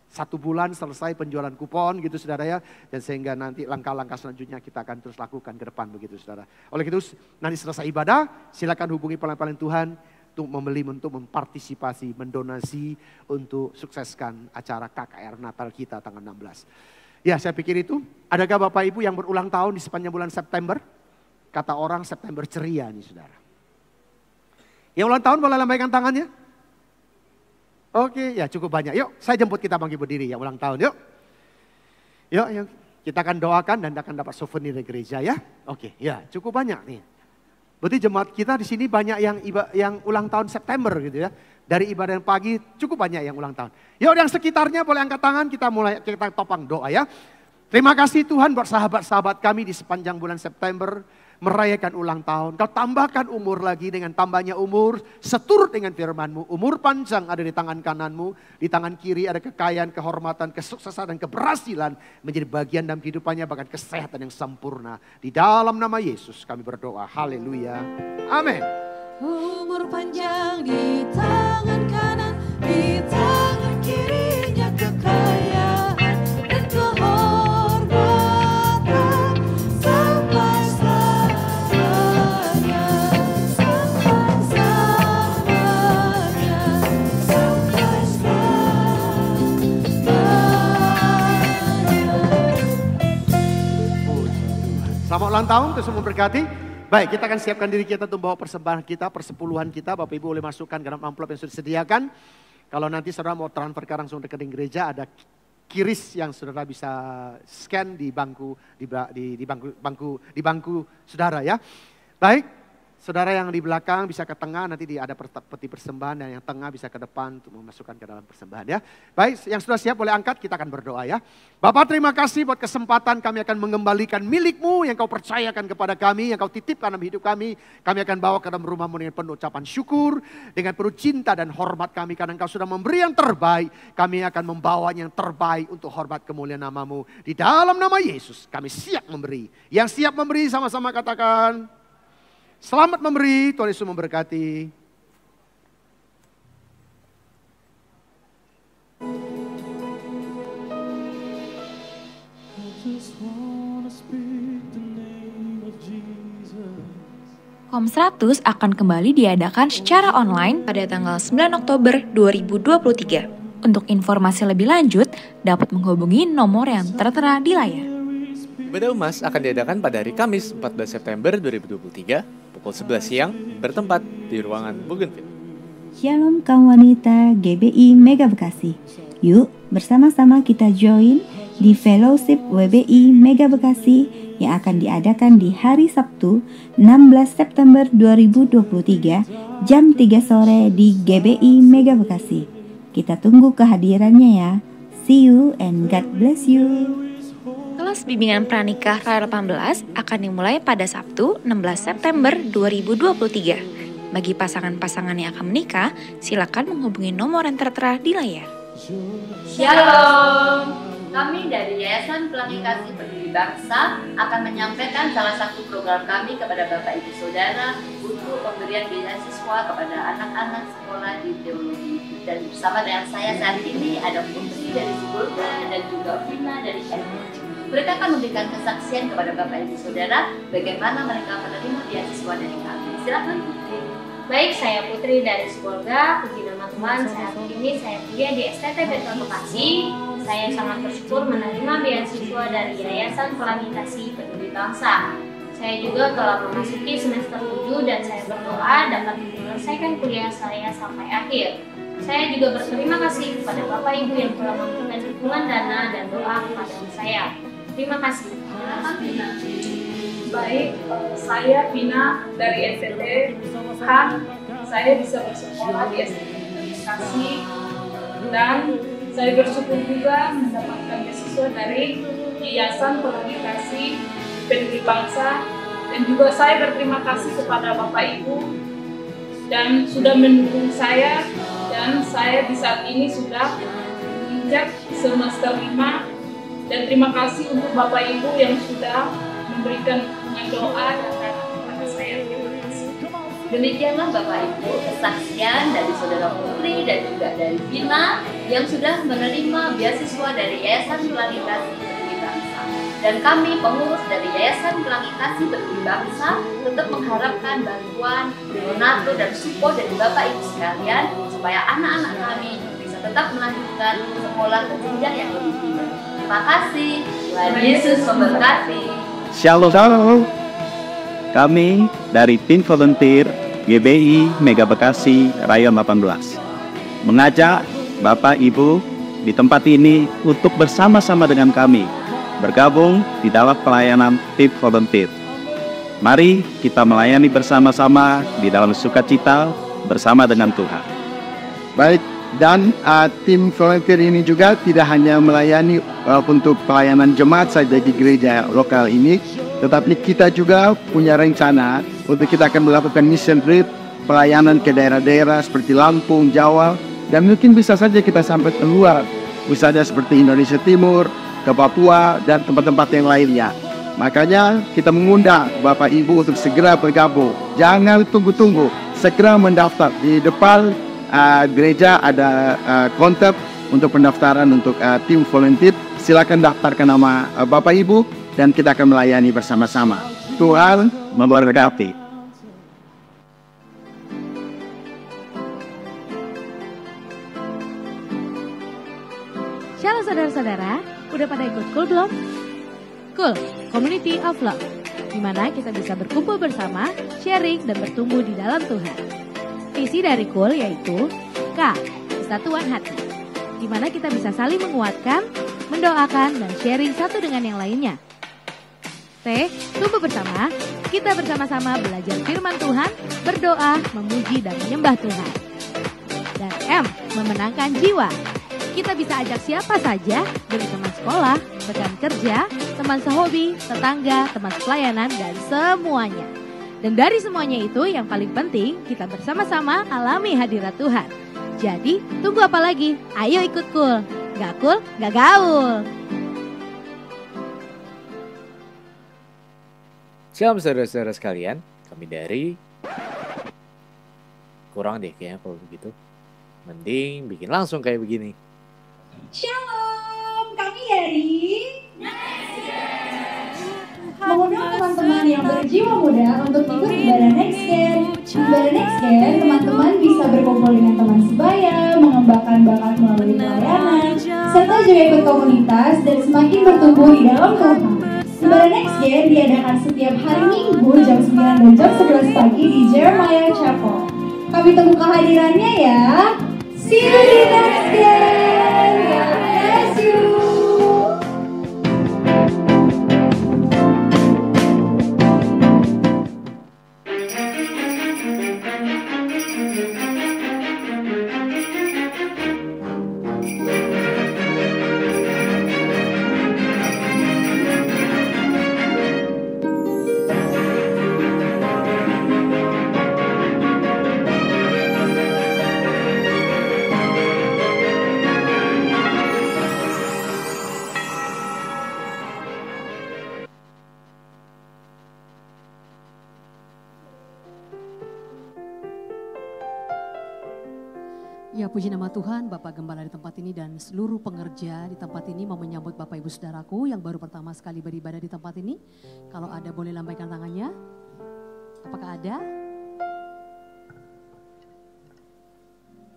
1 bulan selesai penjualan kupon gitu saudara ya. Dan sehingga nanti langkah-langkah selanjutnya kita akan terus lakukan ke depan begitu saudara. Oleh itu nanti selesai ibadah silakan hubungi pelayan-pelayan Tuhan untuk membeli, untuk mempartisipasi, mendonasi untuk sukseskan acara KKR Natal kita tanggal 16. Ya saya pikir itu. Adakah Bapak Ibu yang berulang tahun di sepanjang bulan September? Kata orang September ceria nih saudara. Yang ulang tahun boleh lambaikan tangannya? Oke, ya cukup banyak. Yuk, saya jemput kita bangkit berdiri yang ulang tahun. Yuk. Yuk, kita akan doakan dan akan dapat souvenir dari gereja ya. Oke, ya cukup banyak nih. Berarti jemaat kita di sini banyak yang ulang tahun September gitu ya. Dari ibadah yang pagi cukup banyak yang ulang tahun. Yuk, yang sekitarnya boleh angkat tangan, kita topang doa ya. Terima kasih Tuhan buat sahabat-sahabat kami di sepanjang bulan September merayakan ulang tahun. Kau tambahkan umur lagi dengan tambahnya umur, seturut dengan firman-Mu. Umur panjang ada di tangan kananmu, di tangan kiri ada kekayaan, kehormatan, kesuksesan dan keberhasilan menjadi bagian dalam kehidupannya, bahkan kesehatan yang sempurna. Di dalam nama Yesus kami berdoa. Haleluya. Amin. Umur panjang di tangan kanan, di tangan kirinya kekayaan dan kehormatan sampai selamanya, sampai selamanya, sampai selamanya. Selamat ulang tahun, Tuhan memberkati. Baik, kita akan siapkan diri kita untuk bawa persembahan kita, persepuluhan kita. Bapak Ibu boleh masukkan ke dalam amplop yang sudah disediakan. Kalau nanti saudara mau transfer ke langsung rekening gereja, ada kiris yang saudara bisa scan di bangku saudara ya. Baik, saudara yang di belakang bisa ke tengah, nanti ada peti persembahan, dan yang tengah bisa ke depan untuk memasukkan ke dalam persembahan ya. Baik, yang sudah siap boleh angkat, kita akan berdoa ya. Bapak terima kasih buat kesempatan kami akan mengembalikan milik-Mu yang Kau percayakan kepada kami, yang Kau titipkan dalam hidup kami. Kami akan bawa ke dalam rumah-Mu dengan penuh ucapan syukur, dengan penuh cinta dan hormat kami. Karena Engkau sudah memberi yang terbaik, kami akan membawa yang terbaik untuk hormat kemuliaan nama-Mu. Di dalam nama Yesus kami siap memberi. Yang siap memberi sama-sama katakan, selamat memberi, Tuhan Yesus memberkati. Kom 100 akan kembali diadakan secara online pada tanggal 9 Oktober 2023. Untuk informasi lebih lanjut, dapat menghubungi nomor yang tertera di layar. Ibadah Umas akan diadakan pada hari Kamis 14 September 2023 pukul 11 siang bertempat di ruangan Bougainville. Shalom kaum wanita GBI Mega Bekasi. Yuk bersama-sama kita join di Fellowship WBI Mega Bekasi yang akan diadakan di hari Sabtu 16 September 2023 jam 3 sore di GBI Mega Bekasi. Kita tunggu kehadirannya ya. See you and God bless you. Kelas bimbingan pranikah KKR 18 akan dimulai pada Sabtu 16 September 2023. Bagi pasangan-pasangan yang akan menikah, silakan menghubungi nomor yang tertera di layar. Shalom. Kami dari Yayasan Pelangi Kasih Peduli Bangsa akan menyampaikan salah satu program kami kepada Bapak Ibu Saudara untuk pemberian beasiswa kepada anak-anak sekolah di teologi. Dan bersama dengan saya saat ini ada Putri dari Sibolga dan juga Vina dari FMC. Mereka akan memberikan kesaksian kepada Bapak Ibu Saudara bagaimana mereka menerima beasiswa dari kami. Silakan Putri. Baik, saya Putri dari Sibolga. Puji nama Tuhan, saat ini saya kuliah di STT Beton Bekasi. Saya sangat bersyukur menerima beasiswa dari Yayasan Pelangi Kasih Peduli Bangsa. Saya juga telah memasuki semester 7 dan saya berdoa dapat menyelesaikan kuliah saya sampai akhir. Saya juga berterima kasih kepada Bapak Ibu yang telah memberikan dukungan dana dan doa kepada saya. Terima kasih. Baik, saya Vina dari STT. Saya bisa bersekolah di STT Bekasi dan saya bersyukur juga mendapatkan beasiswa dari Yayasan Pelangi Kasih Peduli Bangsa Dan juga saya berterima kasih kepada Bapak Ibu dan sudah mendukung saya, dan saya di saat ini sudah menginjak semester 5. Dan terima kasih untuk Bapak Ibu yang sudah memberikan dukungan doa kepada saya. Terima kasih. Demikianlah Bapak Ibu kesaksian dari Saudara Putri dan juga dari Vina yang sudah menerima beasiswa dari Yayasan Pelangi Kasih Peduli Bangsa. Dan kami pengurus dari Yayasan Pelangi Kasih Peduli Bangsa tetap mengharapkan bantuan, donatur dan support dari Bapak Ibu sekalian supaya anak-anak kami bisa tetap melanjutkan sekolah ke jenjang yang lebih tinggi. Terima kasih. Tuhan Yesus memberkati. Shalom. Shalom. Kami dari tim volunteer GBI Mega Bekasi Rayon 18 mengajak Bapak Ibu di tempat ini untuk bersama-sama dengan kami bergabung di dalam pelayanan tim volunteer. Mari kita melayani bersama-sama di dalam sukacita bersama dengan Tuhan. Baik, dan tim volunteer ini juga tidak hanya melayani untuk pelayanan jemaat saja di gereja lokal ini, tetapi kita juga punya rencana untuk kita akan melakukan mission trip, pelayanan ke daerah-daerah seperti Lampung, Jawa, dan mungkin bisa saja kita sampai keluar, misalnya seperti Indonesia Timur, ke Papua, dan tempat-tempat yang lainnya. Makanya kita mengundang Bapak Ibu untuk segera bergabung. Jangan tunggu-tunggu, segera mendaftar. Di depan gereja ada kontak untuk pendaftaran untuk tim volunteer. Silakan daftarkan nama Bapak Ibu dan kita akan melayani bersama-sama. Tuhan memberkati. Shalom saudara-saudara, udah pada ikut Cool belum? Cool, Community of Love, di mana kita bisa berkumpul bersama, sharing, dan bertumbuh di dalam Tuhan. Visi dari Cool yaitu K, kesatuan hati, di mana kita bisa saling menguatkan, mendoakan, dan sharing satu dengan yang lainnya. T, tumbuh bersama, kita bersama-sama belajar firman Tuhan, berdoa, memuji, dan menyembah Tuhan. Dan M, memenangkan jiwa. Kita bisa ajak siapa saja, dari teman sekolah, rekan kerja, teman sehobi, tetangga, teman pelayanan, dan semuanya. Dan dari semuanya itu yang paling penting, kita bersama-sama alami hadirat Tuhan. Jadi, tunggu apa lagi? Ayo ikut Cool. Gak cool, gak gaul. Shalom saudara-saudara sekalian, kami dari kurang deh kayaknya kalau begitu. Mending bikin langsung kayak begini. Shalom, kami dari mengundang teman-teman yang berjiwa muda untuk ikut ibadah Next Gen. Ibadah Next Gen, teman-teman bisa berkumpul dengan teman sebaya, mengembangkan bakat melalui pelayanan, serta juga ikut komunitas dan semakin bertumbuh di dalam Tuhan. Ibadah Next Gen diadakan setiap hari Minggu jam 9 dan jam 11 pagi di Jeremiah Chapel. Kami tunggu kehadirannya ya. See you di Next Gen. God bless you. Ya, puji nama Tuhan, Bapak Gembala di tempat ini dan seluruh pengerja di tempat ini mau menyambut Bapak Ibu Saudaraku yang baru pertama sekali beribadah di tempat ini. Kalau ada boleh lambaikan tangannya. Apakah ada?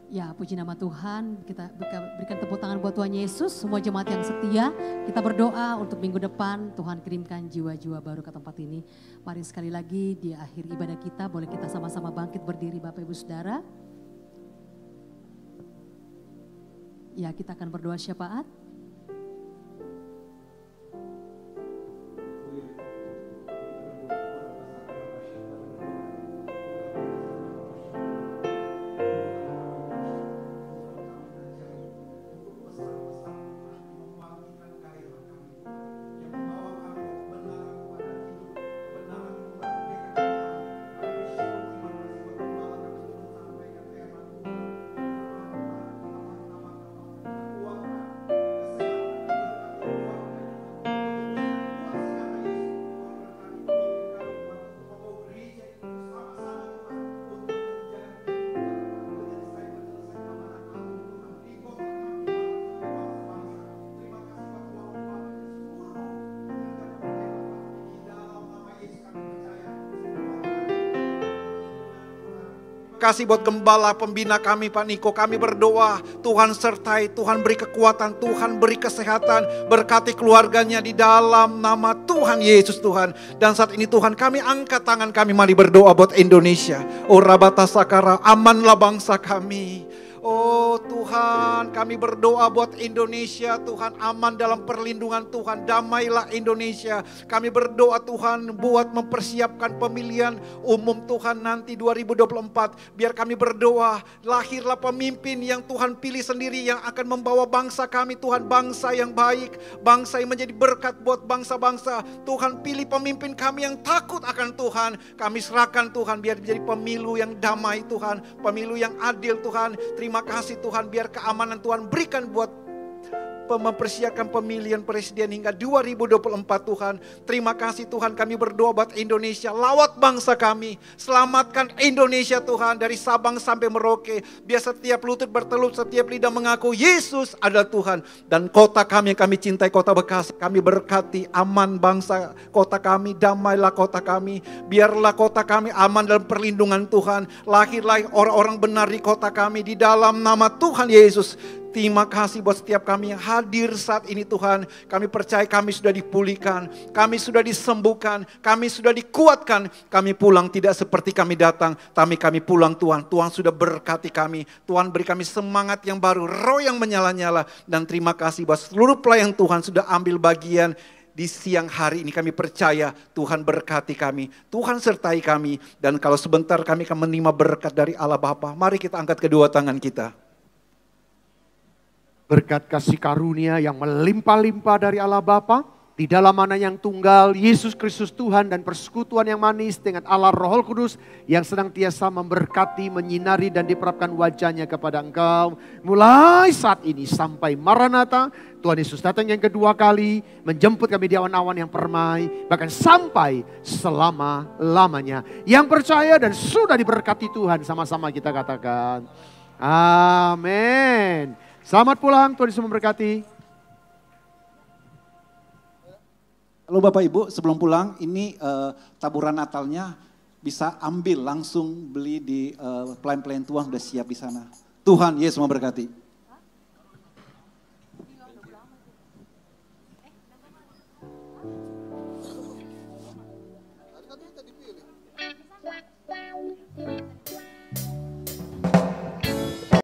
Ya, puji nama Tuhan, kita berikan tepuk tangan buat Tuhan Yesus, semua jemaat yang setia. Kita berdoa untuk minggu depan Tuhan kirimkan jiwa-jiwa baru ke tempat ini. Mari sekali lagi di akhir ibadah kita boleh kita sama-sama bangkit berdiri Bapak Ibu Saudara. Ya, kita akan berdoa syafaat. kasih buat gembala pembina kami Pak Niko. Kami berdoa Tuhan sertai, Tuhan beri kekuatan, Tuhan beri kesehatan, berkati keluarganya di dalam nama Tuhan Yesus Tuhan. Dan saat ini Tuhan kami angkat tangan kami, mari berdoa buat Indonesia. Oh Rabata Sakara, amanlah bangsa kami. Oh Tuhan, kami berdoa buat Indonesia, Tuhan aman dalam perlindungan Tuhan, damailah Indonesia. Kami berdoa Tuhan buat mempersiapkan pemilihan umum Tuhan nanti 2024. Biar kami berdoa, lahirlah pemimpin yang Tuhan pilih sendiri yang akan membawa bangsa kami Tuhan, bangsa yang baik, bangsa yang menjadi berkat buat bangsa-bangsa. Tuhan pilih pemimpin kami yang takut akan Tuhan. Kami serahkan Tuhan biar menjadi pemilu yang damai Tuhan, pemilu yang adil Tuhan. Terima kasih Tuhan, biar keamanan Tuhan berikan buat mempersiapkan pemilihan presiden hingga 2024 Tuhan. Terima kasih Tuhan, kami berdoa buat Indonesia, lawat bangsa kami, selamatkan Indonesia Tuhan dari Sabang sampai Merauke. Biar setiap lutut bertelut, setiap lidah mengaku Yesus adalah Tuhan. Dan kota kami yang kami cintai, kota Bekasi, kami berkati aman bangsa kota kami, damailah kota kami. Biarlah kota kami aman dalam perlindungan Tuhan. Lahirlah orang-orang benar di kota kami di dalam nama Tuhan Yesus. Terima kasih buat setiap kami yang hadir saat ini Tuhan. Kami percaya kami sudah dipulihkan, kami sudah disembuhkan, kami sudah dikuatkan. Kami pulang tidak seperti kami datang, tapi kami pulang Tuhan. Tuhan sudah berkati kami, Tuhan beri kami semangat yang baru, roh yang menyala-nyala. Dan terima kasih buat seluruh pelayan Tuhan sudah ambil bagian di siang hari ini. Kami percaya Tuhan berkati kami, Tuhan sertai kami. Dan kalau sebentar kami akan menerima berkat dari Allah Bapa, mari kita angkat kedua tangan kita. Berkat kasih karunia yang melimpah-limpah dari Allah Bapa, di dalam mana yang tunggal, Yesus Kristus Tuhan, dan persekutuan yang manis dengan Allah Roh Kudus yang senantiasa memberkati, menyinari dan diperapkan wajahnya kepada engkau. Mulai saat ini sampai Maranatha, Tuhan Yesus datang yang kedua kali, menjemput kami di awan-awan yang permai, bahkan sampai selama-lamanya. Yang percaya dan sudah diberkati Tuhan, sama-sama kita katakan, amin. Selamat pulang, Tuhan Yesus memberkati. Halo Bapak Ibu, sebelum pulang ini taburan Natalnya bisa ambil langsung beli di pelayan-pelayan Tuhan sudah siap di sana. Tuhan Yesus memberkati.